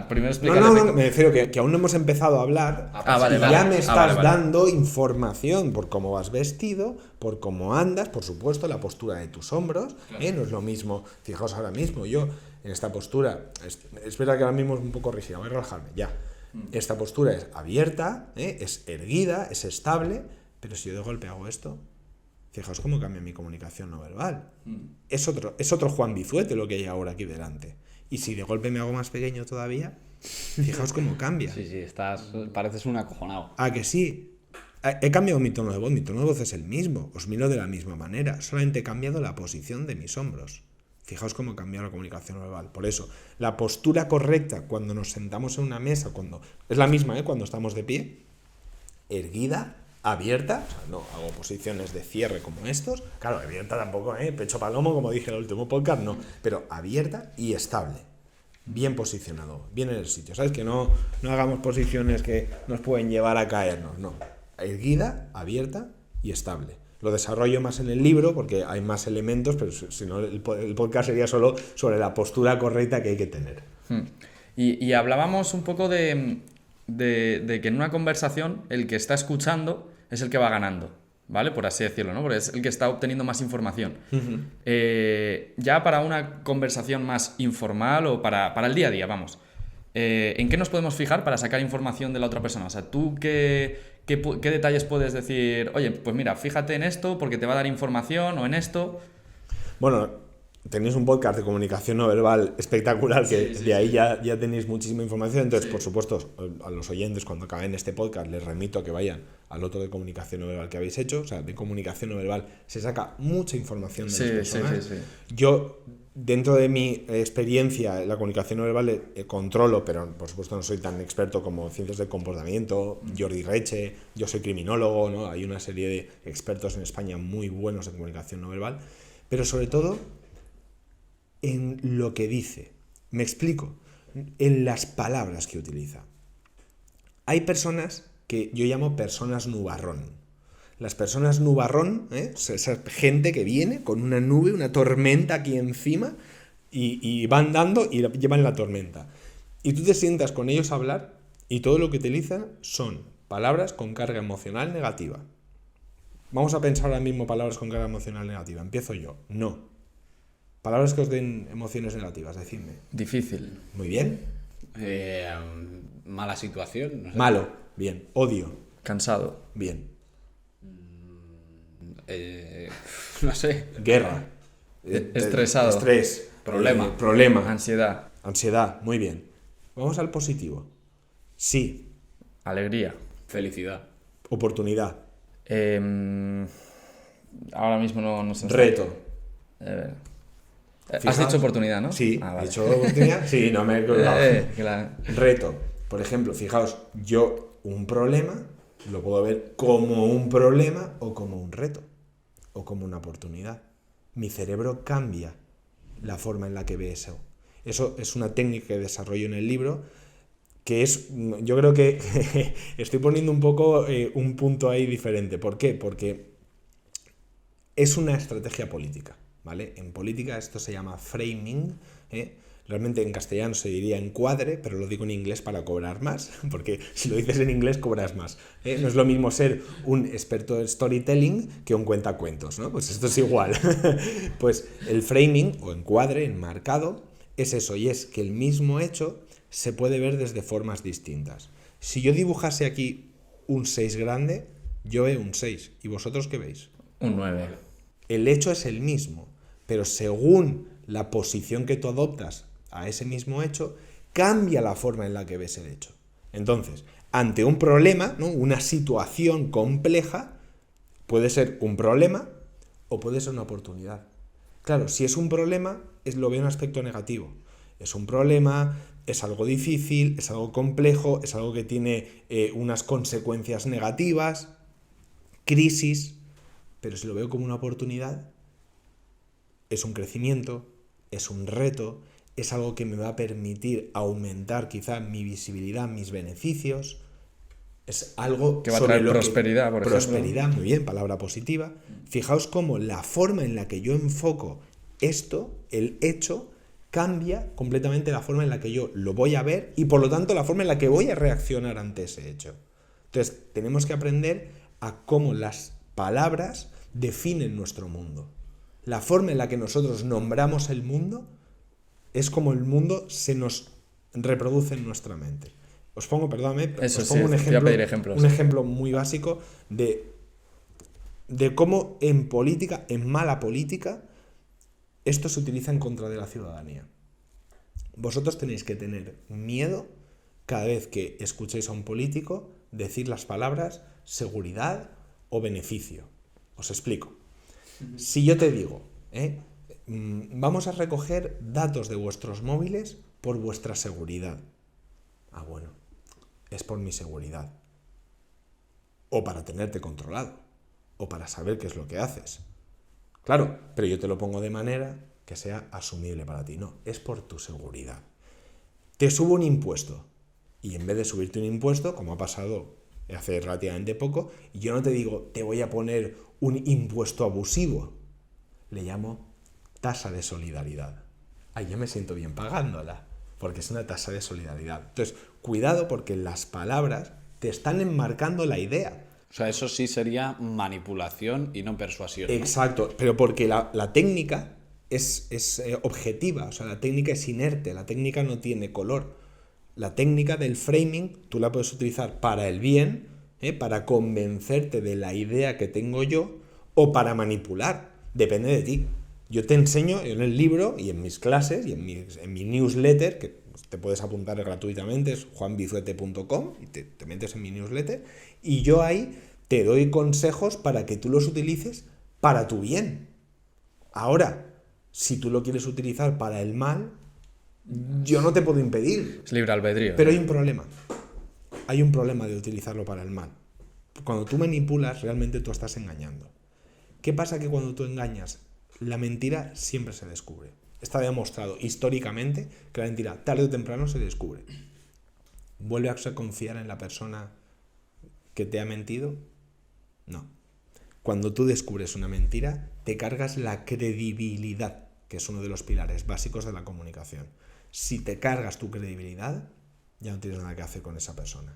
primero explica el efecto. No, me refiero que aún no hemos empezado a hablar vale. Ya me estás dando información por cómo vas vestido, por cómo andas, por supuesto, la postura de tus hombros, claro. No es lo mismo. Fijaos ahora mismo, yo en esta postura, es verdad que ahora mismo es un poco rígida, voy a relajarme, ya. Esta postura es abierta, es erguida, es estable, pero si yo de golpe hago esto... Fijaos cómo cambia mi comunicación no verbal. Es otro Juan Bizuete lo que hay ahora aquí delante. Y si de golpe me hago más pequeño todavía, fijaos cómo cambia. Sí, pareces un acojonado. ¿A que sí? He cambiado mi tono de voz es el mismo. Os miro de la misma manera. Solamente he cambiado la posición de mis hombros. Fijaos cómo ha cambiado la comunicación no verbal. Por eso, la postura correcta cuando nos sentamos en una mesa, es la misma, cuando estamos de pie, erguida, abierta, o sea, no hago posiciones de cierre como estos, claro, abierta tampoco, pecho palomo como dije en el último podcast, no, pero abierta y estable, bien posicionado, bien en el sitio, ¿sabes? Que no hagamos posiciones que nos pueden llevar a caernos, no, erguida, abierta y estable. Lo desarrollo más en el libro porque hay más elementos, pero si no el podcast sería solo sobre la postura correcta que hay que tener. Y hablábamos un poco de que en una conversación el que está escuchando es el que va ganando, ¿vale? Por así decirlo, ¿no? Porque es el que está obteniendo más información. Uh-huh. Ya para una conversación más informal o para el día a día, vamos, ¿en qué nos podemos fijar para sacar información de la otra persona? O sea, ¿tú qué detalles puedes decir? Oye, pues mira, fíjate en esto porque te va a dar información o en esto. Bueno... Tenéis un podcast de comunicación no verbal espectacular, que de ahí ya tenéis muchísima información. Entonces, por supuesto, a los oyentes, cuando acaben este podcast, les remito a que vayan al otro de comunicación no verbal que habéis hecho. O sea, de comunicación no verbal se saca mucha información de las personas. Sí. Yo, dentro de mi experiencia, la comunicación no verbal controlo, pero por supuesto no soy tan experto como ciencias del comportamiento, Jordi Reche, yo soy criminólogo, ¿no? Hay una serie de expertos en España muy buenos en comunicación no verbal, pero sobre todo en lo que dice. Me explico. En las palabras que utiliza. Hay personas que yo llamo personas nubarrón. Las personas nubarrón, esa gente que viene con una nube, una tormenta aquí encima y va andando y llevan la tormenta. Y tú te sientas con ellos a hablar Y todo lo que utilizan son palabras con carga emocional negativa. Vamos a pensar ahora mismo palabras con carga emocional negativa. Empiezo yo. No. Palabras que os den emociones negativas, decidme. Difícil. Muy bien. Mala situación. No sé. Malo. Bien. Odio. Cansado. Bien. No sé. Guerra. Estresado. Estrés. Problema. Problema. Ansiedad. Ansiedad. Muy bien. Vamos al positivo. Sí. Alegría. Felicidad. Oportunidad. Ahora mismo no sé. Reto. Has Fijaos. dicho oportunidad, ¿no? Sí. Ah, vale. ¿He dicho oportunidad? Sí, no me he colgado. Claro. Reto. Por ejemplo, fijaos, yo un problema lo puedo ver como un problema o como un reto o como una oportunidad. Mi cerebro cambia la forma en la que ve eso. Eso es una técnica que desarrollo en el libro que es, yo creo que estoy poniendo un poco un punto ahí diferente. ¿Por qué? Porque es una estrategia política, ¿vale? En política esto se llama framing, ¿eh? Realmente en castellano se diría encuadre, pero lo digo en inglés para cobrar más, porque si lo dices en inglés cobras más. No es lo mismo ser un experto en storytelling que un cuentacuentos, ¿no? Pues esto es igual. Pues el framing o encuadre, enmarcado, es eso, y es que el mismo hecho se puede ver desde formas distintas. Si yo dibujase aquí un 6 grande, yo veo un 6. ¿Y vosotros qué veis? Un 9. El hecho es el mismo, pero según la posición que tú adoptas a ese mismo hecho, cambia la forma en la que ves el hecho. Entonces, ante un problema, ¿no? Una situación compleja, puede ser un problema o puede ser una oportunidad. Claro, si es un problema, lo veo en aspecto negativo. Es un problema, es algo difícil, es algo complejo, es algo que tiene unas consecuencias negativas, crisis, pero si lo veo como una oportunidad, es un crecimiento, es un reto, es algo que me va a permitir aumentar quizá mi visibilidad, mis beneficios, es algo que va a traer prosperidad, por ejemplo. Prosperidad, muy bien, palabra positiva. Fijaos cómo la forma en la que yo enfoco esto, el hecho, cambia completamente la forma en la que yo lo voy a ver y por lo tanto la forma en la que voy a reaccionar ante ese hecho. Entonces, tenemos que aprender a cómo las palabras definen nuestro mundo. La forma en la que nosotros nombramos el mundo es como el mundo se nos reproduce en nuestra mente. Os pongo, perdóname, Eso os pongo sí, te voy a pedir ejemplos. un ejemplo muy básico de cómo en política, en mala política, esto se utiliza en contra de la ciudadanía. Vosotros tenéis que tener miedo cada vez que escuchéis a un político decir las palabras seguridad o beneficio. Os explico. Si yo te digo, vamos a recoger datos de vuestros móviles por vuestra seguridad. Ah, bueno, es por mi seguridad. O para tenerte controlado. O para saber qué es lo que haces. Claro, pero yo te lo pongo de manera que sea asumible para ti. No, es por tu seguridad. Te subo un impuesto. Y en vez de subirte un impuesto, como ha pasado hace relativamente poco, yo no te digo, te voy a poner un impuesto abusivo. Le llamo tasa de solidaridad. Ahí yo me siento bien pagándola, porque es una tasa de solidaridad. Entonces, cuidado porque las palabras te están enmarcando la idea. O sea, eso sí sería manipulación y no persuasión, ¿no? Exacto, pero porque la técnica es objetiva, o sea, la técnica es inerte, la técnica no tiene color. La técnica del framing tú la puedes utilizar para el bien, para convencerte de la idea que tengo yo, o para manipular, depende de ti. Yo te enseño en el libro y en mis clases y en mi newsletter, que te puedes apuntar gratuitamente, es juanbizuete.com, y te metes en mi newsletter, y yo ahí te doy consejos para que tú los utilices para tu bien. Ahora, si tú lo quieres utilizar para el mal, yo no te puedo impedir. Es libre albedrío. Pero hay un problema. Hay un problema de utilizarlo para el mal. Cuando tú manipulas, realmente tú estás engañando. ¿Qué pasa? Que cuando tú engañas, la mentira siempre se descubre. Está demostrado históricamente que la mentira tarde o temprano se descubre. ¿Vuelve a confiar en la persona que te ha mentido? No. Cuando tú descubres una mentira, te cargas la credibilidad, que es uno de los pilares básicos de la comunicación. Si te cargas tu credibilidad, ya no tienes nada que hacer con esa persona.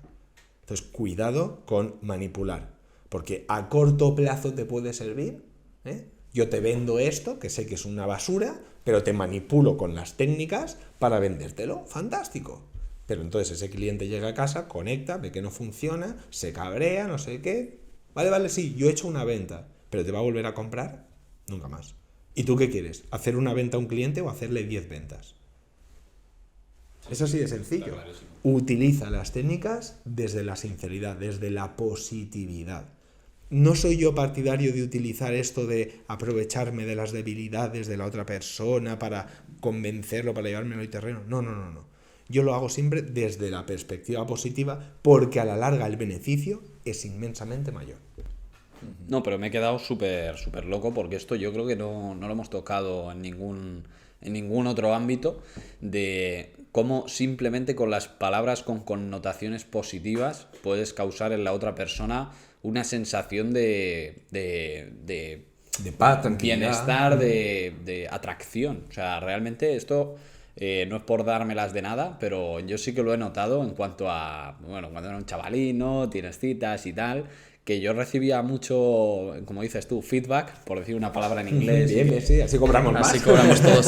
Entonces, cuidado con manipular, porque a corto plazo te puede servir, ¿eh? Yo te vendo esto, que sé que es una basura, pero te manipulo con las técnicas para vendértelo. Fantástico. Pero entonces ese cliente llega a casa, conecta, ve que no funciona, se cabrea, no sé qué. Vale, sí, yo he hecho una venta, pero ¿te va a volver a comprar? Nunca más. ¿Y tú qué quieres? ¿Hacer una venta a un cliente o hacerle 10 ventas? Es así de sencillo. Utiliza las técnicas desde la sinceridad, desde la positividad. No soy yo partidario de utilizar esto de aprovecharme de las debilidades de la otra persona para convencerlo, para llevármelo al terreno. No. Yo lo hago siempre desde la perspectiva positiva porque a la larga el beneficio es inmensamente mayor. No, pero me he quedado súper loco porque esto yo creo que no lo hemos tocado en ningún otro ámbito, de cómo simplemente con las palabras con connotaciones positivas puedes causar en la otra persona una sensación de paz, tranquilidad, bienestar, de atracción. O sea, realmente esto no es por dármelas de nada, pero yo sí que lo he notado en cuanto a, bueno, cuando era un chavalín, ¿no? Tienes citas y tal, que yo recibía mucho, como dices tú, feedback, por decir una palabra en inglés. Bien, sí, así cobramos más. Así cobramos todos.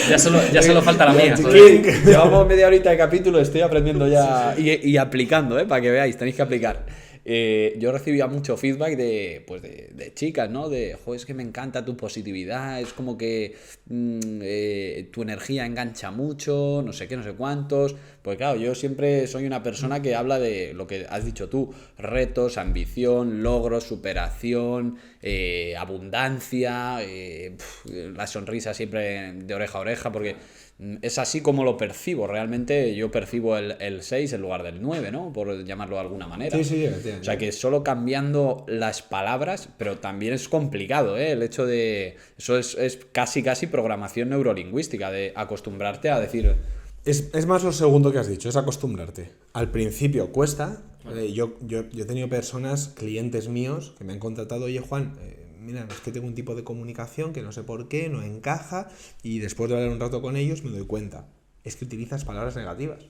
Ya solo falta la mía. Llevamos media horita de capítulo, estoy aprendiendo ya y aplicando, para que veáis, tenéis que aplicar. Yo recibía mucho feedback de chicas, ¿no? Es que me encanta tu positividad, es como que tu energía engancha mucho, no sé qué, no sé cuántos. Pues claro, yo siempre soy una persona que habla de lo que has dicho tú, retos, ambición, logros, superación, abundancia, la sonrisa siempre de oreja a oreja, porque es así como lo percibo. Realmente yo percibo el 6 en lugar del 9, ¿no? Por llamarlo de alguna manera. Sí, o sea que solo cambiando las palabras, pero también es complicado, ¿eh? El hecho de... Eso es casi programación neurolingüística, de acostumbrarte a decir... Es más lo segundo que has dicho, es acostumbrarte. Al principio cuesta. Yo he tenido personas, clientes míos, que me han contratado, oye Juan, mira, es que tengo un tipo de comunicación que no sé por qué, no encaja, y después de hablar un rato con ellos me doy cuenta, es que utilizas palabras negativas.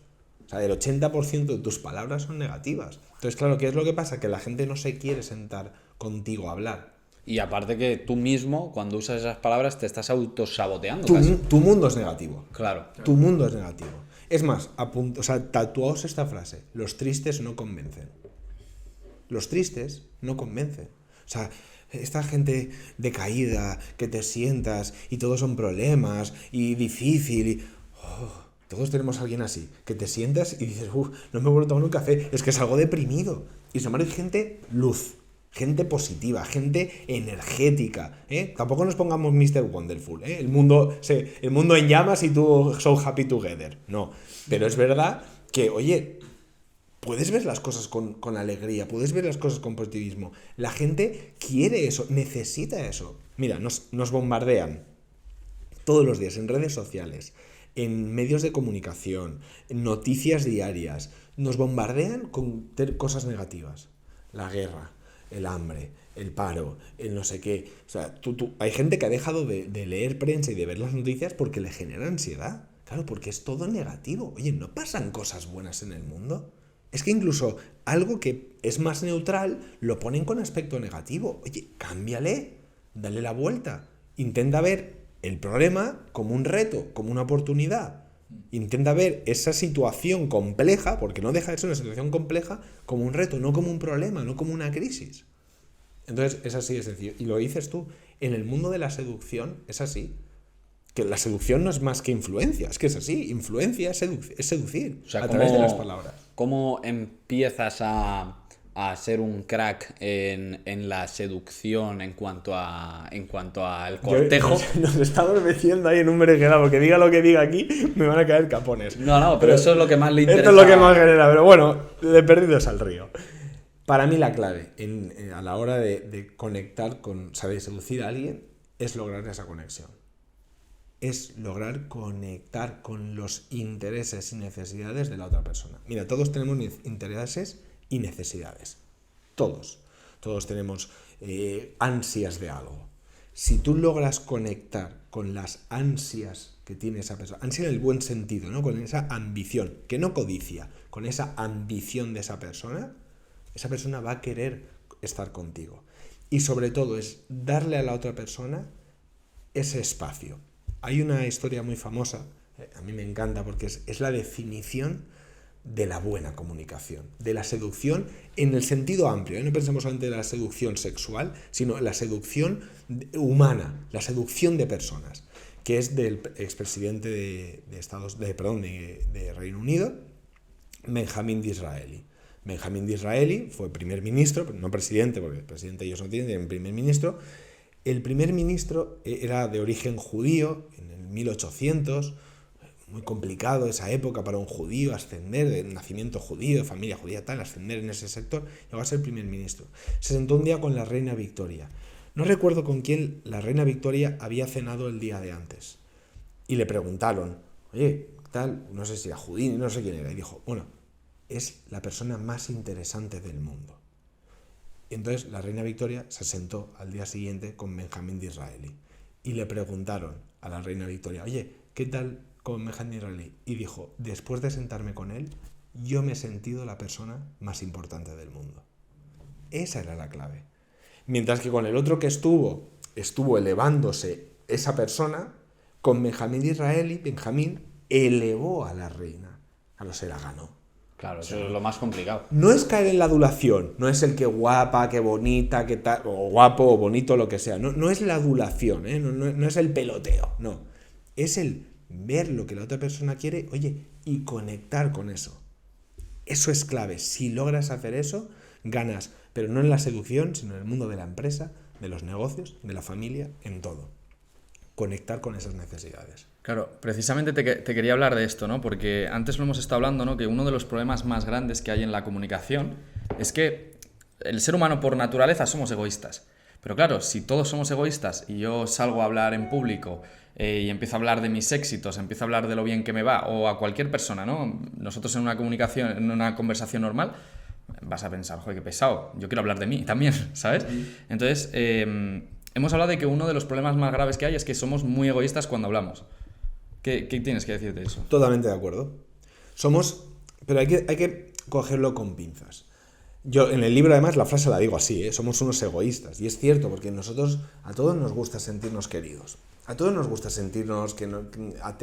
O sea, el 80% de tus palabras son negativas. Entonces, claro, ¿qué es lo que pasa? Que la gente no se quiere sentar contigo a hablar. Y aparte que tú mismo, cuando usas esas palabras, te estás autosaboteando. Tu mundo es negativo. Claro. Tu mundo es negativo. Es más, tatuaos esta frase, los tristes no convencen. Los tristes no convencen. O sea, esta gente decaída, que te sientas y todos son problemas y difícil. Todos tenemos a alguien así, que te sientas y dices, no me vuelvo a tomar un café, es que salgo deprimido. Y sin embargo hay gente luz, gente positiva, gente energética. Tampoco nos pongamos Mr. Wonderful, el mundo en llamas y tú so happy together. No, pero es verdad que, oye, puedes ver las cosas con alegría, puedes ver las cosas con positivismo. La gente quiere eso, necesita eso. Mira, nos bombardean todos los días en redes sociales, en medios de comunicación, en noticias diarias. Nos bombardean con cosas negativas. La guerra, el hambre, el paro, el no sé qué. O sea, hay gente que ha dejado de leer prensa y de ver las noticias porque le genera ansiedad. Claro, porque es todo negativo. Oye, ¿no pasan cosas buenas en el mundo? Es que incluso algo que es más neutral lo ponen con aspecto negativo. Oye, cámbiale, dale la vuelta. Intenta ver el problema como un reto, como una oportunidad. Intenta ver esa situación compleja, porque no deja de ser una situación compleja, como un reto, no como un problema, no como una crisis. Entonces, es así de sencillo. Y lo dices tú, en el mundo de la seducción es así. Que la seducción no es más que influencia, es que es así. Influencia es seducir, o sea, a través de las palabras. ¿Cómo empiezas a ser un crack en la seducción en cuanto al cortejo? Nos estamos metiendo ahí en un berenjenal, porque diga lo que diga aquí, me van a caer capones. No, pero eso es lo que más le interesa. Esto es lo que más genera, pero bueno, de perdidos al río. Para mí la clave a la hora de conectar con, saber seducir a alguien, es lograr esa conexión. Es lograr conectar con los intereses y necesidades de la otra persona. Mira, todos tenemos intereses y necesidades. Todos tenemos ansias de algo. Si tú logras conectar con las ansias que tiene esa persona, ansia en el buen sentido, ¿no? Con esa ambición, que no codicia, con esa ambición de esa persona va a querer estar contigo. Y sobre todo es darle a la otra persona ese espacio. Hay una historia muy famosa, a mí me encanta porque es la definición de la buena comunicación, de la seducción en el sentido amplio, ¿eh? No pensemos solamente en la seducción sexual, sino la seducción humana, la seducción de personas, que es del expresidente de Reino Unido, Benjamín Disraeli. Benjamín Disraeli fue primer ministro, no presidente, porque el presidente ellos no tienen primer ministro. El primer ministro era de origen judío, en el 1800, muy complicado esa época para un judío ascender, de nacimiento judío, de familia judía, tal, ascender en ese sector, llegó a ser primer ministro. Se sentó un día con la reina Victoria. No recuerdo con quién la reina Victoria había cenado el día de antes. Y le preguntaron, oye, tal, no sé si era judío, no sé quién era. Y dijo, bueno, es la persona más interesante del mundo. Y entonces la reina Victoria se sentó al día siguiente con Benjamín Disraeli. Y le preguntaron a la reina Victoria, oye, ¿qué tal con Benjamín Disraeli? Y dijo, después de sentarme con él, yo me he sentido la persona más importante del mundo. Esa era la clave. Mientras que con el otro que estuvo elevándose esa persona, con Benjamín Disraeli, Benjamín elevó a la reina. Claro, se la ganó. Claro, eso es lo más complicado. No es caer en la adulación, no es el que guapa, que bonita, que tal, o guapo, o bonito, lo que sea. No es la adulación, ¿eh? No es el peloteo, no. Es el ver lo que la otra persona quiere, oye, y conectar con eso. Eso es clave. Si logras hacer eso, ganas. Pero no en la seducción, sino en el mundo de la empresa, de los negocios, de la familia, en todo. Conectar con esas necesidades. Claro, precisamente te quería hablar de esto, ¿no? Porque antes lo hemos estado hablando, ¿no? Que uno de los problemas más grandes que hay en la comunicación es que el ser humano por naturaleza somos egoístas. Pero claro, si todos somos egoístas y yo salgo a hablar en público y empiezo a hablar de mis éxitos, empiezo a hablar de lo bien que me va, o a cualquier persona, ¿no? Nosotros en una conversación normal, vas a pensar, joder, qué pesado, yo quiero hablar de mí también, ¿sabes? Entonces, hemos hablado de que uno de los problemas más graves que hay es que somos muy egoístas cuando hablamos. ¿Qué tienes que decir de eso? Totalmente de acuerdo. Pero hay que cogerlo con pinzas. Yo en el libro además la frase la digo así, ¿eh? Somos unos egoístas. Y es cierto, porque a todos nos gusta sentirnos queridos. A todos nos gusta sentirnos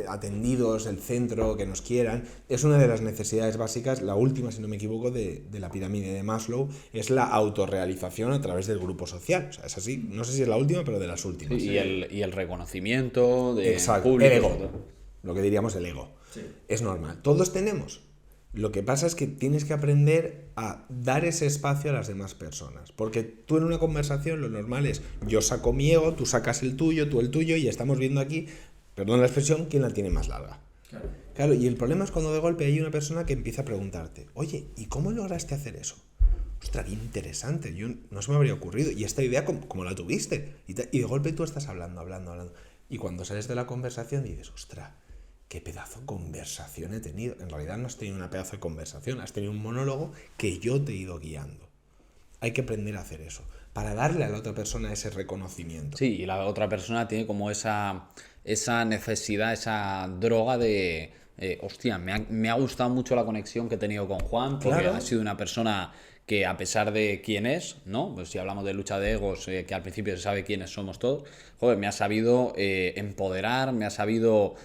atendidos, el centro, que nos quieran. Es una de las necesidades básicas, la última, si no me equivoco, de la pirámide de Maslow, es la autorrealización a través del grupo social. O sea, es así, no sé si es la última, pero de las últimas. Sí, y el reconocimiento de exacto, público. El ego, lo que diríamos el ego. Sí. Es normal, todos tenemos. Lo que pasa es que tienes que aprender a dar ese espacio a las demás personas. Porque tú en una conversación lo normal es yo saco mi ego, tú sacas el tuyo, tú el tuyo y estamos viendo aquí, perdón la expresión, quién la tiene más larga. Claro, y el problema es cuando de golpe hay una persona que empieza a preguntarte, oye, ¿y cómo lograste hacer eso? Ostras, qué interesante, no se me habría ocurrido. Y esta idea, ¿cómo la tuviste? Y de golpe tú estás hablando. Y cuando sales de la conversación dices, ostras, qué pedazo de conversación he tenido. En realidad no has tenido una pedazo de conversación, has tenido un monólogo que yo te he ido guiando. Hay que aprender a hacer eso, para darle a la otra persona ese reconocimiento. Sí, y la otra persona tiene como esa necesidad, esa droga de... hostia, me ha gustado mucho la conexión que he tenido con Juan, porque claro. Ha sido una persona que a pesar de quién es, ¿no? Pues si hablamos de lucha de egos, que al principio se sabe quiénes somos todos, joder, me ha sabido empoderar, me ha sabido,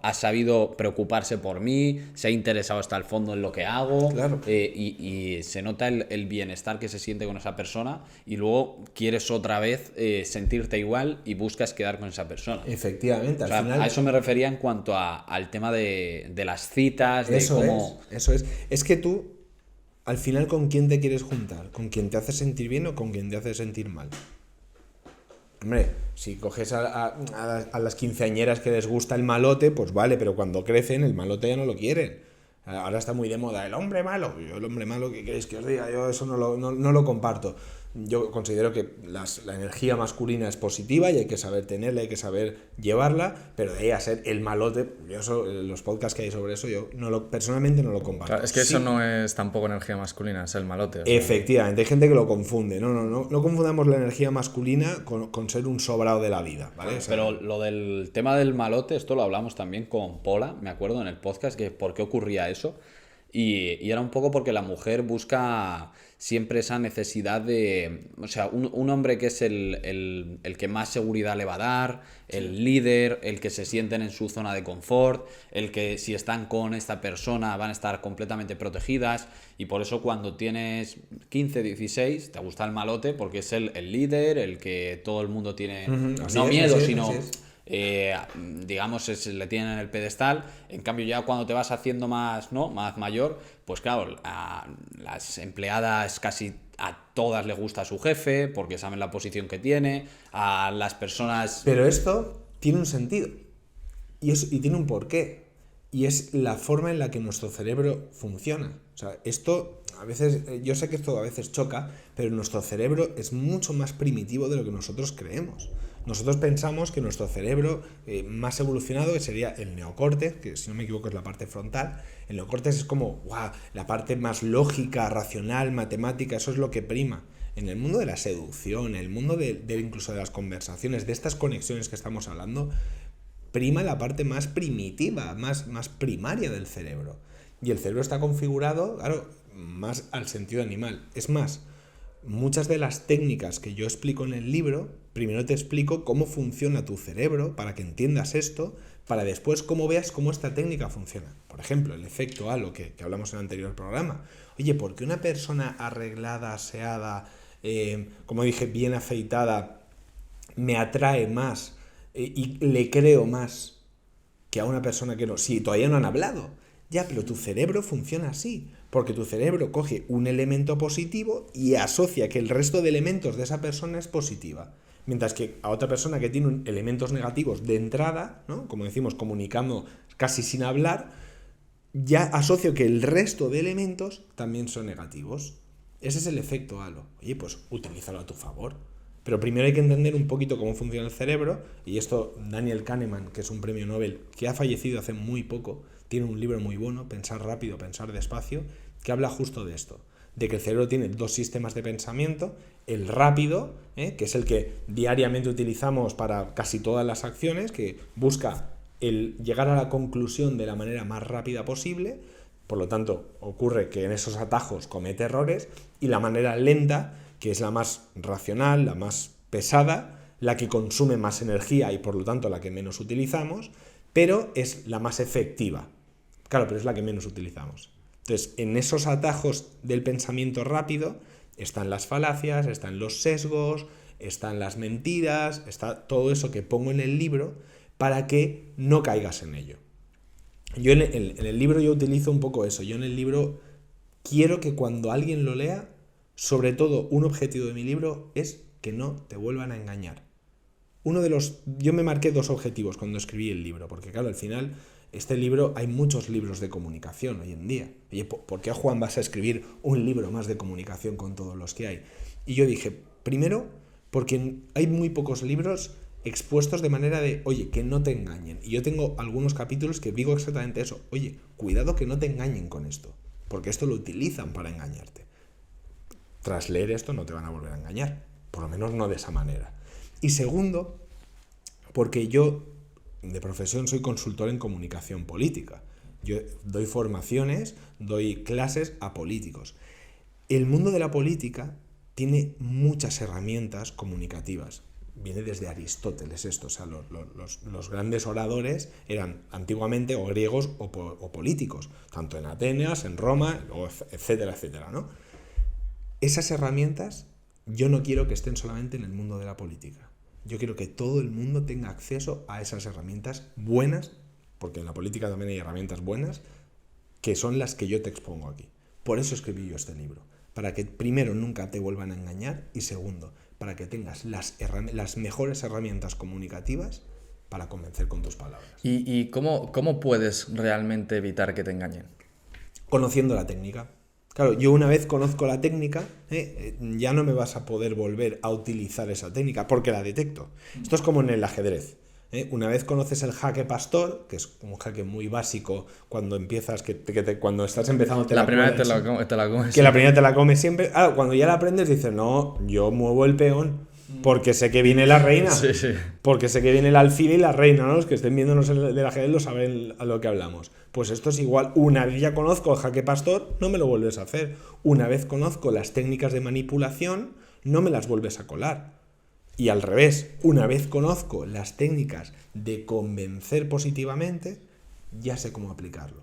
ha sabido preocuparse por mí, se ha interesado hasta el fondo en lo que hago, claro. Y se nota el bienestar que se siente con esa persona y luego quieres otra vez sentirte igual y buscas quedar con esa persona. Efectivamente, al final... A eso me refería en cuanto al tema de las citas, eso de cómo... Eso es. Es que tú... Al final, ¿con quién te quieres juntar? ¿Con quién te hace sentir bien o con quién te hace sentir mal? Hombre, si coges a las quinceañeras que les gusta el malote, pues vale, pero cuando crecen el malote ya no lo quieren. Ahora está muy de moda el hombre malo. Yo el hombre malo, ¿qué queréis que os diga? Yo eso no lo comparto. Yo considero que la energía masculina es positiva y hay que saber tenerla, hay que saber llevarla, pero de ahí a ser el malote, los podcasts que hay sobre eso, yo personalmente no lo comparto. Claro, es que sí, eso no es tampoco energía masculina, es el malote. Efectivamente, hay gente que lo confunde. No confundamos la energía masculina con ser un sobrado de la vida, ¿vale? O sea, Pero lo del tema del malote, esto lo hablamos también con Pola, me acuerdo en el podcast, que por qué ocurría eso. Y era un poco porque la mujer busca siempre esa necesidad de... O sea, un hombre que es el que más seguridad le va a dar, el líder, el que se sienten en su zona de confort, el que si están con esta persona van a estar completamente protegidas. Y por eso cuando tienes 15, 16, te gusta el malote porque es el líder, el que todo el mundo tiene, no miedo, sino... digamos, le tienen en el pedestal. En cambio, ya cuando te vas haciendo más, ¿no?, más mayor, pues claro, a las empleadas casi a todas les gusta su jefe porque saben la posición que tiene, a las personas... Pero esto tiene un sentido y tiene un porqué, y es la forma en la que nuestro cerebro funciona. O sea, esto a veces, yo sé que esto a veces choca, pero nuestro cerebro es mucho más primitivo de lo que nosotros creemos. Nosotros pensamos que nuestro cerebro más evolucionado, que sería el neocórtex, que si no me equivoco es la parte frontal, el neocórtex es como la parte más lógica, racional, matemática, eso es lo que prima. En el mundo de la seducción, en el mundo incluso de las conversaciones, de estas conexiones que estamos hablando, prima la parte más primitiva, más primaria del cerebro. Y el cerebro está configurado, claro, más al sentido animal. Es más, muchas de las técnicas que yo explico en el libro, primero te explico cómo funciona tu cerebro para que entiendas esto, para después cómo veas cómo esta técnica funciona. Por ejemplo, el efecto halo que hablamos en el anterior programa. Oye, ¿por qué una persona arreglada, aseada, como dije, bien afeitada, me atrae más y le creo más que a una persona que no? Sí, todavía no han hablado. Ya, pero tu cerebro funciona así, porque tu cerebro coge un elemento positivo y asocia que el resto de elementos de esa persona es positiva. Mientras que a otra persona que tiene elementos negativos de entrada, ¿no?, como decimos, comunicando casi sin hablar, ya asocio que el resto de elementos también son negativos. Ese es el efecto halo. Oye, pues utilízalo a tu favor. Pero primero hay que entender un poquito cómo funciona el cerebro, y esto Daniel Kahneman, que es un premio Nobel que ha fallecido hace muy poco, tiene un libro muy bueno, Pensar rápido, pensar despacio, que habla justo de esto, de que el cerebro tiene dos sistemas de pensamiento, el rápido, que es el que diariamente utilizamos para casi todas las acciones, que busca el llegar a la conclusión de la manera más rápida posible, por lo tanto ocurre que en esos atajos comete errores, y la manera lenta, que es la más racional, la más pesada, la que consume más energía y por lo tanto la que menos utilizamos, pero es la más efectiva. Claro, pero es la que menos utilizamos. Entonces, en esos atajos del pensamiento rápido están las falacias, están los sesgos, están las mentiras, está todo eso que pongo en el libro para que no caigas en ello. Yo en el libro yo utilizo un poco eso. Yo en el libro quiero que cuando alguien lo lea, sobre todo un objetivo de mi libro es que no te vuelvan a engañar. Yo me marqué 2 objetivos cuando escribí el libro, porque claro, al final este libro, hay muchos libros de comunicación hoy en día. Oye, ¿por qué, Juan, vas a escribir un libro más de comunicación con todos los que hay? Y yo dije, primero, porque hay muy pocos libros expuestos de manera de, oye, que no te engañen. Y yo tengo algunos capítulos que digo exactamente eso. Oye, cuidado que no te engañen con esto, porque esto lo utilizan para engañarte. Tras leer esto no te van a volver a engañar, por lo menos no de esa manera. Y segundo, porque yo de profesión soy consultor en comunicación política. Yo doy formaciones, doy clases a políticos. El mundo de la política tiene muchas herramientas comunicativas. Viene desde Aristóteles esto, o sea, los grandes oradores eran antiguamente o griegos o políticos, tanto en Atenas, en Roma, etcétera, etcétera, ¿no? Esas herramientas yo no quiero que estén solamente en el mundo de la política. Yo quiero que todo el mundo tenga acceso a esas herramientas buenas, porque en la política también hay herramientas buenas, que son las que yo te expongo aquí. Por eso escribí yo este libro, para que primero nunca te vuelvan a engañar y segundo, para que tengas las mejores herramientas comunicativas para convencer con tus palabras. ¿Y cómo puedes realmente evitar que te engañen? Conociendo la técnica. Claro, yo una vez conozco la técnica, ya no me vas a poder volver a utilizar esa técnica porque la detecto. Esto es como en el ajedrez. Una vez conoces el jaque pastor, que es un jaque muy básico cuando empiezas, cuando estás empezando La primera vez te la comes. Que la primera te la comes siempre. Claro, cuando ya la aprendes dices, no, yo muevo el peón porque sé que viene la reina. Sí, sí. Porque sé que viene el alfil y la reina, ¿no? Los que estén viéndonos del ajedrez lo saben a lo que hablamos. Pues esto es igual. Una vez ya conozco el jaque pastor, no me lo vuelves a hacer. Una vez conozco las técnicas de manipulación, no me las vuelves a colar. Y al revés, una vez conozco las técnicas de convencer positivamente, ya sé cómo aplicarlo.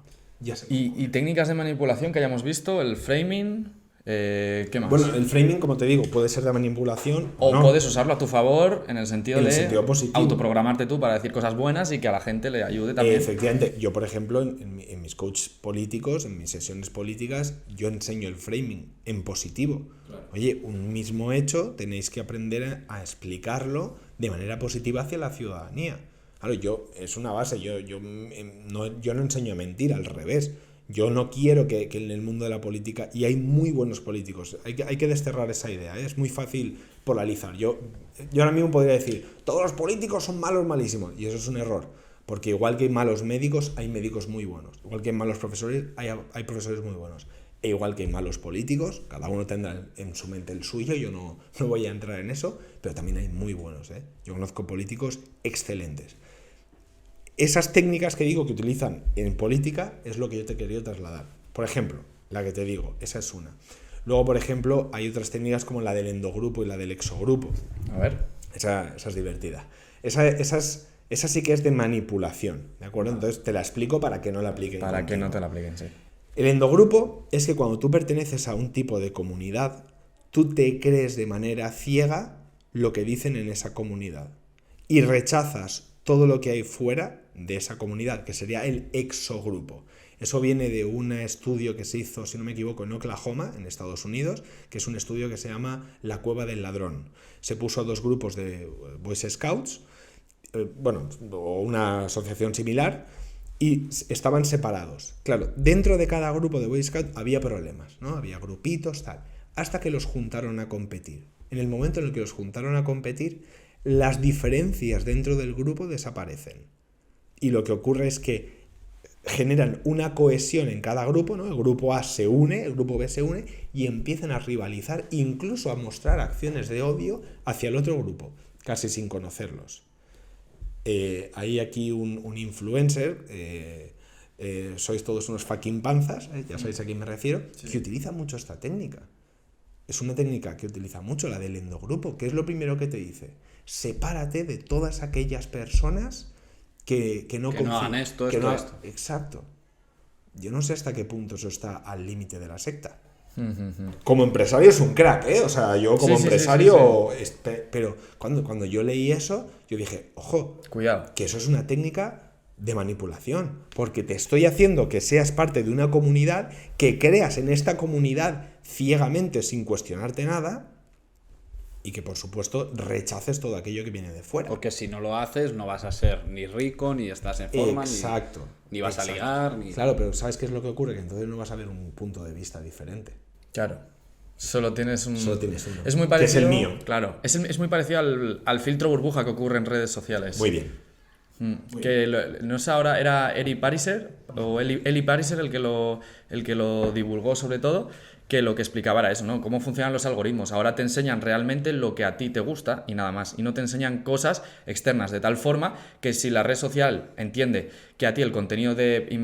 ¿Y técnicas de manipulación que hayamos visto? El framing, ¿qué más? Bueno, el framing, como te digo, puede ser de manipulación o no. puedes usarlo a tu favor en el sentido de sentido positivo. Autoprogramarte tú para decir cosas buenas y que a la gente le ayude también. Efectivamente, yo por ejemplo en mis coaches políticos, en mis sesiones políticas, yo enseño el framing en positivo. Claro. Oye, un mismo hecho tenéis que aprender a explicarlo de manera positiva hacia la ciudadanía. Claro, es una base, yo no enseño a mentir, al revés. Yo no quiero que en el mundo de la política, y hay muy buenos políticos, hay que desterrar esa idea, es muy fácil polarizar. Yo ahora mismo podría decir, todos los políticos son malos, malísimos, y eso es un error, porque igual que hay malos médicos, hay médicos muy buenos, igual que hay malos profesores, hay profesores muy buenos, e igual que hay malos políticos, cada uno tendrá en su mente el suyo, yo no voy a entrar en eso, pero también hay muy buenos, Yo conozco políticos excelentes. Esas técnicas que digo que utilizan en política es lo que yo te quería trasladar. Por ejemplo, la que te digo, esa es una. Luego, por ejemplo, hay otras técnicas como la del endogrupo y la del exogrupo. A ver. Esa es divertida. Esa sí que es de manipulación, ¿de acuerdo? Entonces te la explico para que no la apliquen. Para que no te la apliquen, sí. El endogrupo es que cuando tú perteneces a un tipo de comunidad, tú te crees de manera ciega lo que dicen en esa comunidad y rechazas todo lo que hay fuera de esa comunidad, que sería el exogrupo. Eso viene de un estudio que se hizo, si no me equivoco, en Oklahoma, en Estados Unidos, que es un estudio que se llama La Cueva del Ladrón. Se puso a 2 grupos de Boy Scouts, o una asociación similar, y estaban separados. Claro, dentro de cada grupo de Boy Scouts había problemas, ¿no? Había grupitos, tal, hasta que los juntaron a competir. En el momento en el que los juntaron a competir, las diferencias dentro del grupo desaparecen. Y lo que ocurre es que generan una cohesión en cada grupo, ¿no? El grupo A se une, el grupo B se une y empiezan a rivalizar, incluso a mostrar acciones de odio hacia el otro grupo, casi sin conocerlos. Hay aquí un influencer, sois todos unos fucking panzas, ya sabéis a quién me refiero, sí, que utiliza mucho esta técnica. Es una técnica que utiliza mucho, la del endogrupo. ¿Qué es lo primero que te dice? Sepárate de todas aquellas personas que no hagan esto. Exacto. Yo no sé hasta qué punto eso está al límite de la secta. Como empresario es un crack, O sea, yo como empresario... Sí. Pero cuando yo leí eso, yo dije, ojo, cuidado, que eso es una técnica de manipulación, porque te estoy haciendo que seas parte de una comunidad, que creas en esta comunidad ciegamente sin cuestionarte nada, y que por supuesto rechaces todo aquello que viene de fuera. Porque si no lo haces no vas a ser ni rico, ni estás en forma, ni vas a ligar. Claro, pero ¿sabes qué es lo que ocurre? Que entonces no vas a ver un punto de vista diferente. Claro. Solo tienes uno. Es muy parecido, que es el mío. Claro. Es muy parecido al filtro burbuja que ocurre en redes sociales. Muy bien. No sé ahora, era Eli Pariser el que lo divulgó sobre todo, que lo que explicaba era eso, ¿no? Cómo funcionan los algoritmos. Ahora te enseñan realmente lo que a ti te gusta y nada más. Y no te enseñan cosas externas, de tal forma que si la red social entiende que a ti el contenido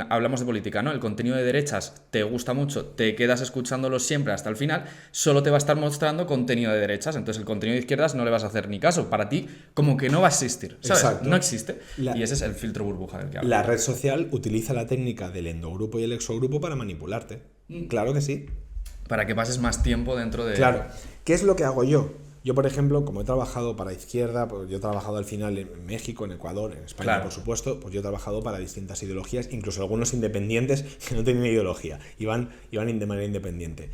hablamos de política, ¿no? El contenido de derechas te gusta mucho, te quedas escuchándolo siempre hasta el final, solo te va a estar mostrando contenido de derechas. Entonces el contenido de izquierdas no le vas a hacer ni caso. Para ti, como que no va a existir, ¿sabes? Exacto. No existe. Y ese es el filtro burbuja del que hablo. La red social utiliza la técnica del endogrupo y el exogrupo para manipularte. Claro que sí. Para que pases más tiempo dentro de... Claro. ¿Qué es lo que hago yo? Yo, por ejemplo, como he trabajado para izquierda, pues yo he trabajado al final en México, en Ecuador, en España, claro, por supuesto, pues yo he trabajado para distintas ideologías, incluso algunos independientes que no tenían ideología, iban de manera independiente.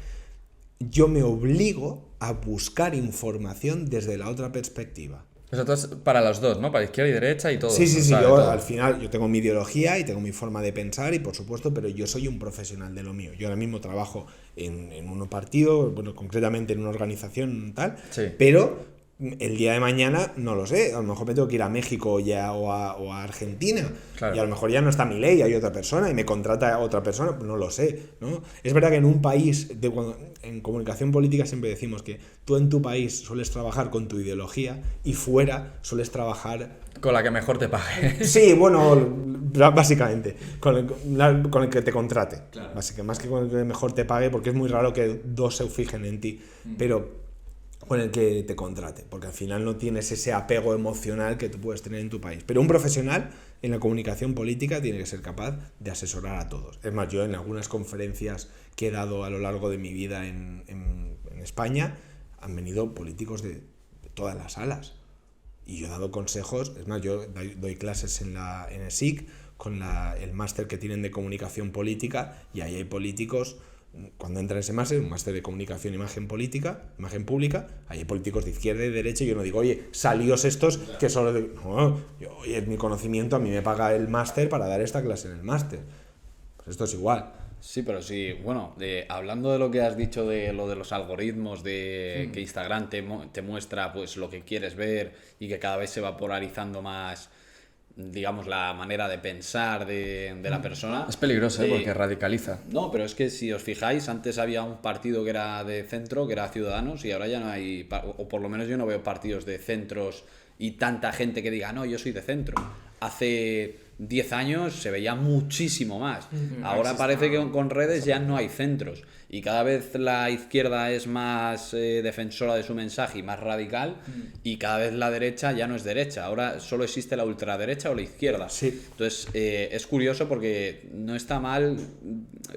Yo me obligo a buscar información desde la otra perspectiva. Eso todo es para los dos, ¿no? Para izquierda y derecha y todo. Sí, sí, o sí, sea, de yo todo. al final yo tengo mi ideología y tengo mi forma de pensar y por supuesto, pero yo soy un profesional de lo mío. Yo ahora mismo trabajo en un partido, bueno, concretamente en una organización tal, Sí. pero el día de mañana no lo sé, a lo mejor me tengo que ir a México ya o a Argentina Claro. y a lo mejor ya no está Milei, hay otra persona y me contrata a otra persona, no lo sé, ¿no? Es verdad que en un país, en comunicación política siempre decimos que tú en tu país sueles trabajar con tu ideología y fuera sueles trabajar Con la que mejor te pague. sí, bueno, básicamente, con el que te contrate. Claro. Básicamente, más que con el que mejor te pague, porque es muy raro que dos se fijen en ti, pero con el que te contrate, porque al final no tienes ese apego emocional que tú puedes tener en tu país. Pero un profesional en la comunicación política tiene que ser capaz de asesorar a todos. Es más, yo en algunas conferencias que he dado a lo largo de mi vida en España, han venido políticos de todas las salas. Y yo he dado consejos, es más, yo doy clases en ESIC con el máster que tienen de comunicación política y ahí hay políticos, cuando entran en ese máster, un máster de comunicación, imagen pública, ahí hay políticos de izquierda y derecha y yo no digo, oye, salíos estos que solo... No, oye, es mi conocimiento, a mí me paga el máster para dar esta clase en el máster. Pues esto es igual. Sí, pero sí, bueno, hablando de lo que has dicho de lo de los algoritmos, de que Instagram te muestra pues lo que quieres ver y que cada vez se va polarizando más, digamos, la manera de pensar de la persona. Es peligroso, porque radicaliza. No, pero es que si os fijáis, antes había un partido que era de centro, que era Ciudadanos, y ahora ya no hay, o por lo menos yo no veo partidos de centros y tanta gente que diga, no, yo soy de centro. Hace 10 años se veía muchísimo más. Ahora parece que con redes ya no hay centros. Y cada vez la izquierda es más defensora de su mensaje y más radical. Y cada vez la derecha ya no es derecha. Ahora solo existe la ultraderecha o la izquierda. Sí. Entonces es curioso porque no está mal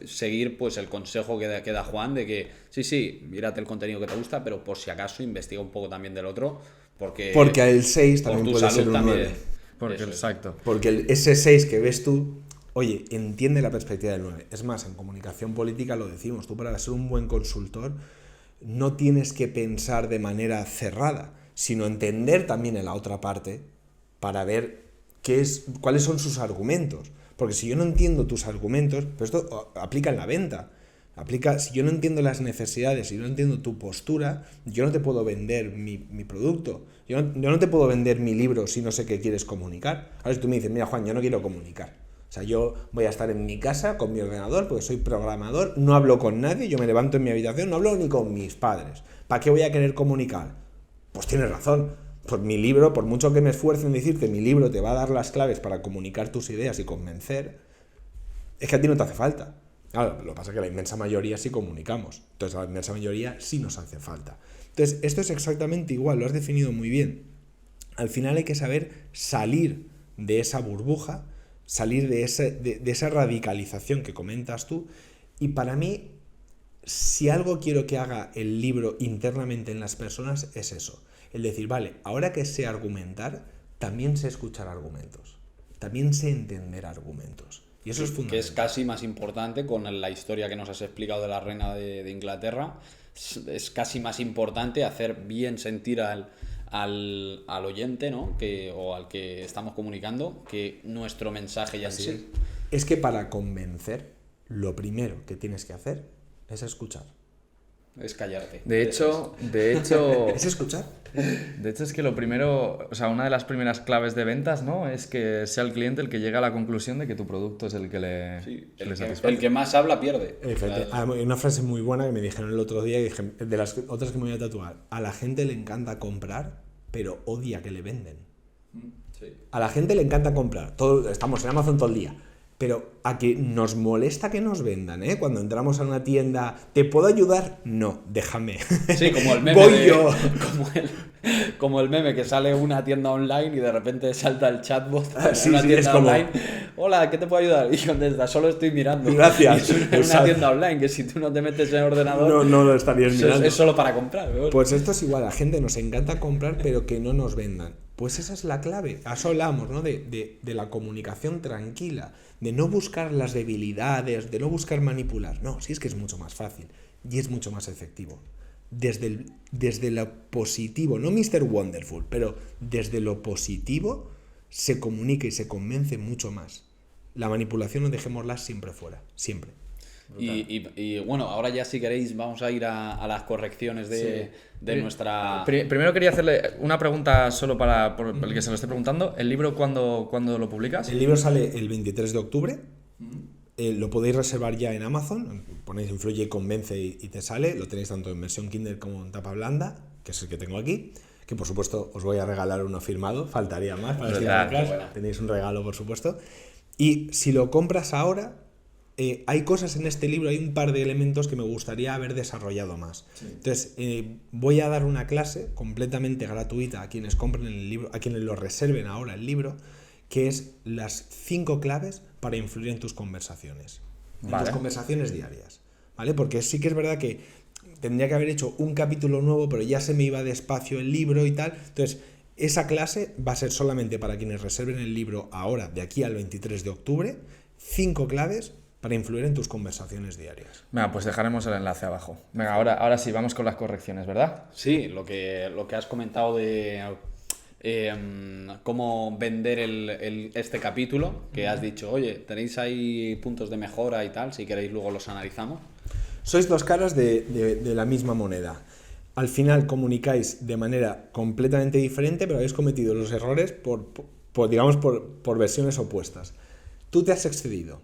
seguir pues el consejo que da Juan de que sí, mírate el contenido que te gusta, pero por si acaso investiga un poco también del otro. Porque el 6 por también tu puede salud ser un también. 9. Porque, Eso es. exacto. Porque ese 6 que ves tú, oye, entiende la perspectiva del 9. Es más, en comunicación política lo decimos, tú para ser un buen consultor no tienes que pensar de manera cerrada, sino entender también en la otra parte para ver cuáles son sus argumentos. Porque si yo no entiendo tus argumentos, pero esto aplica en la venta. Si yo no entiendo las necesidades, si yo no entiendo tu postura, yo no te puedo vender mi producto. Yo no te puedo vender mi libro si no sé qué quieres comunicar. Ahora si tú me dices, mira Juan, yo no quiero comunicar. O sea, yo voy a estar en mi casa con mi ordenador porque soy programador, no hablo con nadie, yo me levanto en mi habitación, no hablo ni con mis padres. ¿Para qué voy a querer comunicar? Pues tienes razón. Pues mi libro, por mucho que me esfuerce en decirte, mi libro te va a dar las claves para comunicar tus ideas y convencer, es que a ti no te hace falta. Claro, lo que pasa es que la inmensa mayoría sí comunicamos. Entonces, a la inmensa mayoría sí nos hace falta. Entonces, esto es exactamente igual, lo has definido muy bien. Al final hay que saber salir de esa burbuja, salir de esa radicalización que comentas tú. Y para mí, si algo quiero que haga el libro internamente en las personas, es eso. El decir, vale, ahora que sé argumentar, también sé escuchar argumentos. También sé entender argumentos. Y eso es fundamental. Que es casi más importante con la historia que nos has explicado de la reina de Inglaterra. Es casi más importante hacer bien sentir al oyente, ¿no? O al que estamos comunicando, que nuestro mensaje ya en sí. Es que para convencer, lo primero que tienes que hacer es escuchar. Es callarte. De hecho, ¿Es escuchar? de hecho es que lo primero, o sea, una de las primeras claves de ventas, ¿no? Es que sea el cliente el que llega a la conclusión de que tu producto es el que le, que le satisface. El que más habla pierde. Hay una frase muy buena que me dijeron el otro día, y dije, de las otras que me voy a tatuar. A la gente le encanta comprar, pero odia que le venden. Sí. A la gente le encanta comprar. Estamos en Amazon todo el día. Pero a que nos molesta que nos vendan, ¿eh? Cuando entramos a una tienda, ¿te puedo ayudar? No, déjame. Sí, como el meme. Voy yo. Como el meme que sale una tienda online y de repente salta el chatbot Sí, una sí, tienda es como... online. Hola, ¿qué te puedo ayudar? Y contesta, solo estoy mirando. Gracias. Y es una tienda online que si tú no te metes en el ordenador, No lo estarías mirando. es solo para comprar. ¿no? Pues esto es igual, a la gente nos encanta comprar, pero que no nos vendan. Pues esa es la clave. A eso hablamos, ¿no? De la comunicación tranquila, de no buscar las debilidades, de no buscar manipular. No, sí es que es mucho más fácil y es mucho más efectivo. desde lo positivo, no Mr. Wonderful, pero desde lo positivo se comunica y se convence mucho más. La manipulación, no dejémosla siempre fuera, siempre. Y bueno, ahora ya si queréis vamos a ir a las correcciones de nuestra... Primero quería hacerle una pregunta solo por el que se lo esté preguntando. ¿El libro cuándo lo publicas? El libro sale el 23 de octubre. Lo podéis reservar ya en Amazon. Ponéis Influye y Convence y te sale. Lo tenéis tanto en versión Kindle como en tapa blanda, que es el que tengo aquí. Que por supuesto os voy a regalar uno firmado. Faltaría más para decir, tenéis un regalo, por supuesto. Y si lo compras ahora, hay cosas en este libro, hay un par de elementos que me gustaría haber desarrollado más. Sí. Entonces, voy a dar una clase completamente gratuita a quienes compren el libro, a quienes lo reserven ahora el libro, que es las 5 claves para influir en tus conversaciones. En tus conversaciones diarias. ¿Vale? Porque sí que es verdad que tendría que haber hecho un capítulo nuevo, pero ya se me iba despacio el libro y tal. Entonces, esa clase va a ser solamente para quienes reserven el libro ahora, de aquí al 23 de octubre, 5 claves para influir en tus conversaciones diarias. Venga, pues dejaremos el enlace abajo. Venga, ahora sí, vamos con las correcciones, ¿verdad? Sí, lo que has comentado de cómo vender este capítulo, que has dicho, oye, tenéis ahí puntos de mejora y tal, si queréis luego los analizamos. Sois dos caras de la misma moneda. Al final comunicáis de manera completamente diferente, pero habéis cometido los errores por versiones opuestas. Tú te has excedido,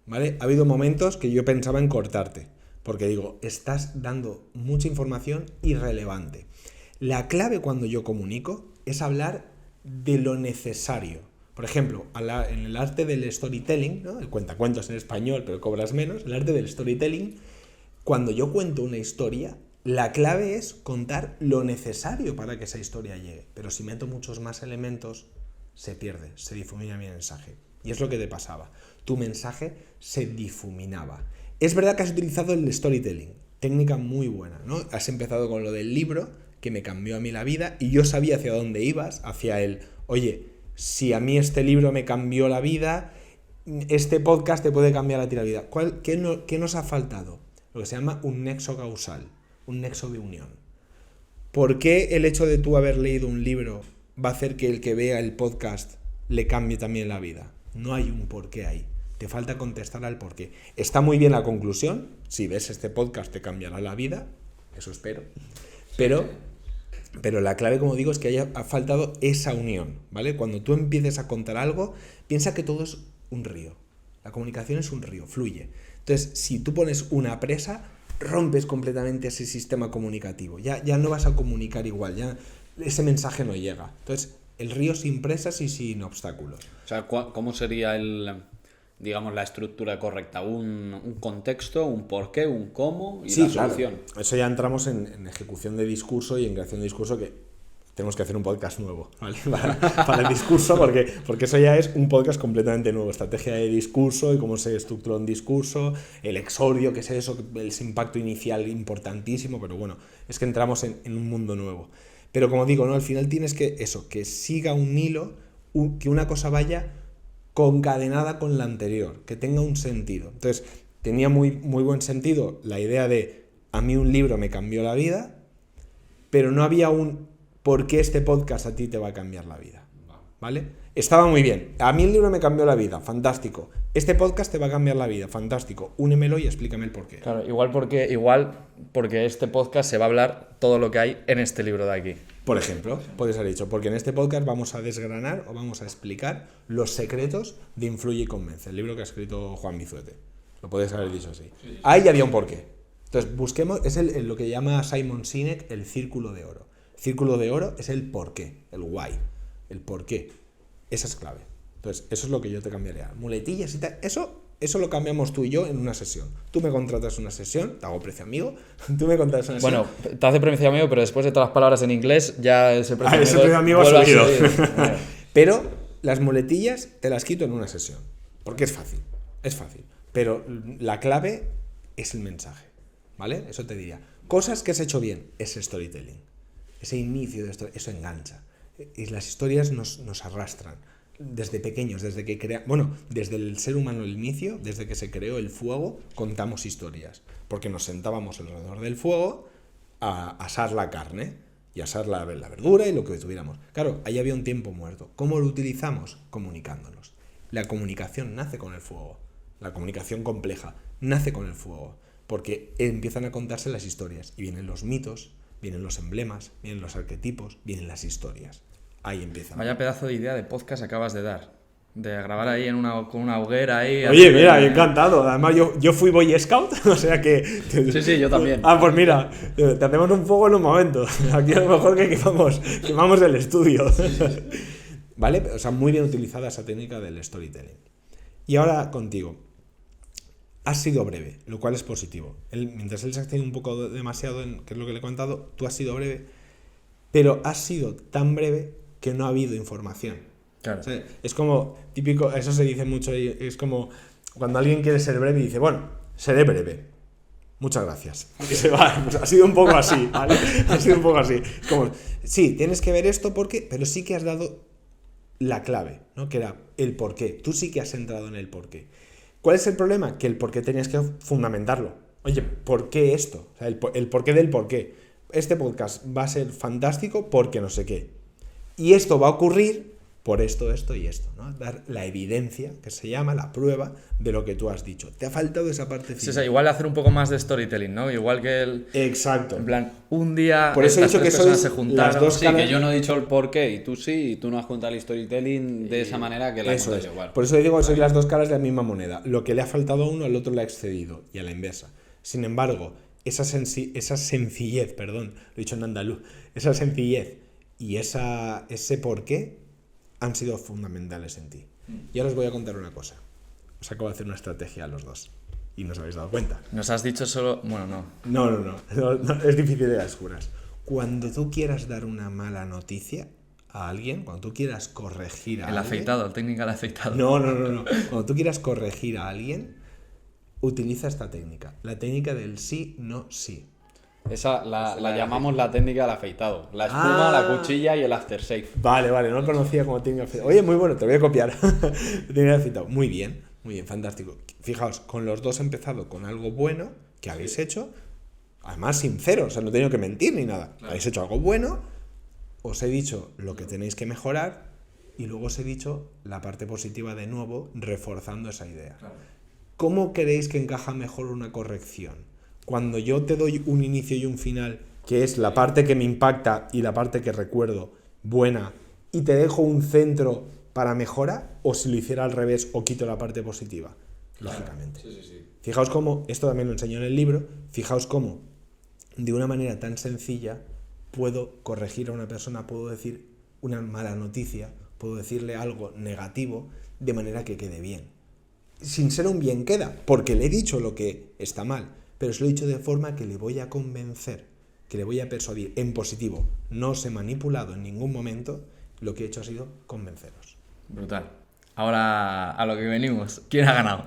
¿vale? Ha habido momentos que yo pensaba en cortarte, porque digo, estás dando mucha información irrelevante. La clave cuando yo comunico es hablar de lo necesario. Por ejemplo, en el arte del storytelling, ¿no? El cuentacuentos en español, pero cobras menos, el arte del storytelling, cuando yo cuento una historia, la clave es contar lo necesario para que esa historia llegue. Pero si meto muchos más elementos, se pierde, se difumina mi mensaje. Y es lo que te pasaba. Tu mensaje se difuminaba. Es verdad que has utilizado el storytelling, técnica muy buena, ¿no? Has empezado con lo del libro, que me cambió a mí la vida, y yo sabía hacia dónde ibas, hacia el, oye, si a mí este libro me cambió la vida, este podcast te puede cambiar a ti la vida. ¿Qué nos ha faltado? Lo que se llama un nexo causal, un nexo de unión. ¿Por qué el hecho de tú haber leído un libro va a hacer que el que vea el podcast le cambie también la vida? No hay un porqué ahí. Te falta contestar al porqué. Está muy bien la conclusión. Si ves este podcast te cambiará la vida. Eso espero. Pero la clave, como digo, es que ha faltado esa unión, ¿vale? Cuando tú empieces a contar algo, piensa que todo es un río. La comunicación es un río, fluye. Entonces, si tú pones una presa, rompes completamente ese sistema comunicativo. Ya no vas a comunicar igual, ya ese mensaje no llega. Entonces, el río sin presas y sin obstáculos. O sea, ¿cómo sería digamos, la estructura correcta? Un contexto, un porqué, un cómo y la solución. Claro. Eso ya entramos en ejecución de discurso y en creación de discurso, que tenemos que hacer un podcast nuevo, ¿vale? para el discurso, porque eso ya es un podcast completamente nuevo. Estrategia de discurso y cómo se estructura un discurso, el exordio, que es eso, ese impacto inicial importantísimo, pero bueno, es que entramos en un mundo nuevo. Pero como digo, ¿no? Al final tienes que siga un hilo, que una cosa vaya concadenada con la anterior, que tenga un sentido. Entonces, tenía muy, muy buen sentido la idea de, a mí un libro me cambió la vida, pero no había un por qué este podcast a ti te va a cambiar la vida, ¿vale? Estaba muy bien. A mí el libro me cambió la vida, fantástico. Este podcast te va a cambiar la vida, fantástico. Únemelo y explícame el porqué. Claro, igual porque este podcast se va a hablar todo lo que hay en este libro de aquí. Por ejemplo, puedes haber dicho, porque en este podcast vamos a desgranar o vamos a explicar los secretos de Influye y Convence, el libro que ha escrito Juan Mizuete. Lo puedes haber dicho así. Sí. Ahí ya había un porqué. Entonces, busquemos, es lo que llama Simon Sinek el círculo de oro. El círculo de oro es el porqué, el why, el porqué. Esa es clave. Entonces, eso es lo que yo te cambiaría. Muletillas y tal, eso lo cambiamos tú y yo en una sesión. Tú me contratas una sesión, te hago precio amigo, tú me contratas una sesión. Bueno, te hace precio amigo, pero después de todas las palabras en inglés, ya ese precio amigo ha subido. Pero las muletillas te las quito en una sesión, porque es fácil. Pero la clave es el mensaje, ¿vale? Eso te diría. Cosas que has hecho bien, ese storytelling. Ese inicio de esto, eso engancha. Y las historias nos arrastran. Desde pequeños, desde el ser humano al inicio, desde que se creó el fuego, contamos historias, porque nos sentábamos alrededor del fuego a asar la carne y asar la verdura y lo que tuviéramos. Claro, ahí había un tiempo muerto. ¿Cómo lo utilizamos? Comunicándonos. La comunicación nace con el fuego. La comunicación compleja nace con el fuego. Porque empiezan a contarse las historias. Y vienen los mitos, vienen los emblemas, vienen los arquetipos, vienen las historias. Ahí empiezan. Vaya pedazo de idea de podcast acabas de dar. De grabar ahí con una hoguera ahí. Oye, mira, encantado. Además, yo fui Boy Scout, o sea que... Sí, yo también. Pues mira, te hacemos un fuego en un momento. Aquí a lo mejor que quemamos el estudio. ¿Vale? O sea, muy bien utilizada esa técnica del storytelling. Y ahora contigo. Has sido breve, lo cual es positivo. Mientras él se ha extendido un poco demasiado en qué es lo que le he contado, tú has sido breve, pero has sido tan breve que no ha habido información. Claro. O sea, es como típico, eso se dice mucho, es como cuando alguien quiere ser breve y dice, bueno, seré breve. Muchas gracias. Y se va. Pues ha sido un poco así, ¿vale? Ha sido un poco así. Como, sí, tienes que ver esto porque, pero sí que has dado la clave, ¿no? Que era el porqué. Tú sí que has entrado en el porqué. ¿Cuál es el problema? Que el porqué tenías que fundamentarlo. Oye, ¿por qué esto? O sea, el porqué del porqué. Este podcast va a ser fantástico porque no sé qué. Y esto va a ocurrir por esto, esto y esto, ¿no? Dar la evidencia, que se llama la prueba de lo que tú has dicho. Te ha faltado esa parte final. Sí, o sea, igual hacer un poco más de storytelling, ¿no? Igual que el... Exacto. En plan, un día por eso he dicho que sois se juntaron. las dos Sí, que yo no he dicho el porqué y tú no has contado el storytelling de esa manera que la he Eso contado es. igual. Por eso digo que sois las dos caras de la misma moneda. Lo que le ha faltado a uno, al otro le ha excedido, y a la inversa. Sin embargo, esa sencillez, perdón, lo he dicho en andaluz, esa sencillez y ese porqué han sido fundamentales en ti. Y ahora os voy a contar una cosa. Os acabo de hacer una estrategia a los dos. Y no os habéis dado cuenta. Nos has dicho solo... Bueno, no. No, es difícil de las juras. Cuando tú quieras dar una mala noticia a alguien, cuando tú quieras corregir a alguien... El afeitado, técnica del afeitado. No. Cuando tú quieras corregir a alguien, utiliza esta técnica. La técnica del sí, no, sí. Esa la llamamos la técnica del afeitado. La espuma, la cuchilla y el aftershave. Vale, no lo conocía como técnica del afeitado. Oye, muy bueno, te voy a copiar. Técnica del afeitado. Muy bien, fantástico. Fijaos, con los dos he empezado con algo bueno que habéis hecho, además sincero, o sea, no he tenido que mentir ni nada. Claro. Habéis hecho algo bueno, os he dicho lo que tenéis que mejorar y luego os he dicho la parte positiva de nuevo, reforzando esa idea. Claro. ¿Cómo creéis que encaja mejor una corrección? Cuando yo te doy un inicio y un final, que es la parte que me impacta y la parte que recuerdo buena, y te dejo un centro para mejora, o si lo hiciera al revés o quito la parte positiva, lógicamente. Sí. Fijaos cómo, esto también lo enseño en el libro, fijaos cómo de una manera tan sencilla puedo corregir a una persona, puedo decir una mala noticia, puedo decirle algo negativo de manera que quede bien. Sin ser un bien queda, porque le he dicho lo que está mal, pero se lo he dicho de forma que le voy a convencer, que le voy a persuadir en positivo. No os he manipulado en ningún momento, lo que he hecho ha sido convenceros. Brutal. Ahora a lo que venimos. ¿Quién ha ganado?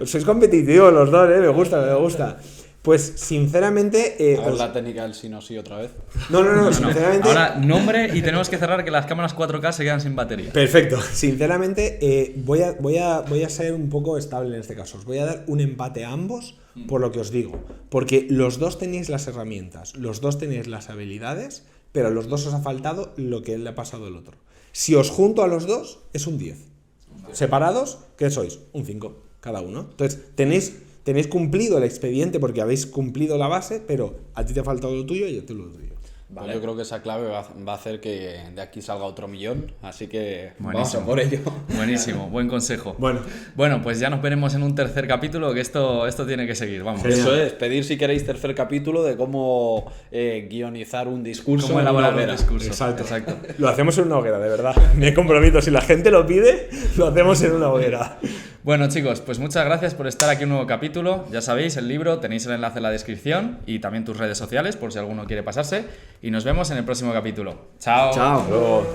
Sois competitivos los dos, me gusta. Pues sinceramente... a ver la técnica del sí no sí otra vez. No, sinceramente... Ahora nombre y tenemos que cerrar que las cámaras 4K se quedan sin batería. Perfecto. Sinceramente voy a ser un poco estable en este caso. Os voy a dar un empate a ambos por lo que os digo. Porque los dos tenéis las herramientas, los dos tenéis las habilidades, pero a los dos os ha faltado lo que le ha pasado al otro. Si os junto a los dos, es un 10. Separados, ¿qué sois? Un 5 cada uno. Entonces, tenéis cumplido el expediente porque habéis cumplido la base, pero a ti te ha faltado lo tuyo y a ti lo tuyo. Vale. Pues yo creo que esa clave va a hacer que de aquí salga otro millón, así que buenísimo. Vamos a por ello. Buenísimo, buen consejo. Bueno, pues ya nos veremos en un tercer capítulo, que esto tiene que seguir, vamos. Eso es, pedir si queréis tercer capítulo de cómo guionizar un discurso. Cómo elaborar un discurso. Exacto. Lo hacemos en una hoguera, de verdad. Me comprometo, si la gente lo pide, lo hacemos en una hoguera. Bueno, chicos, pues muchas gracias por estar aquí en un nuevo capítulo. Ya sabéis, el libro, tenéis el enlace en la descripción y también tus redes sociales por si alguno quiere pasarse. Y nos vemos en el próximo capítulo. Chao. Chao.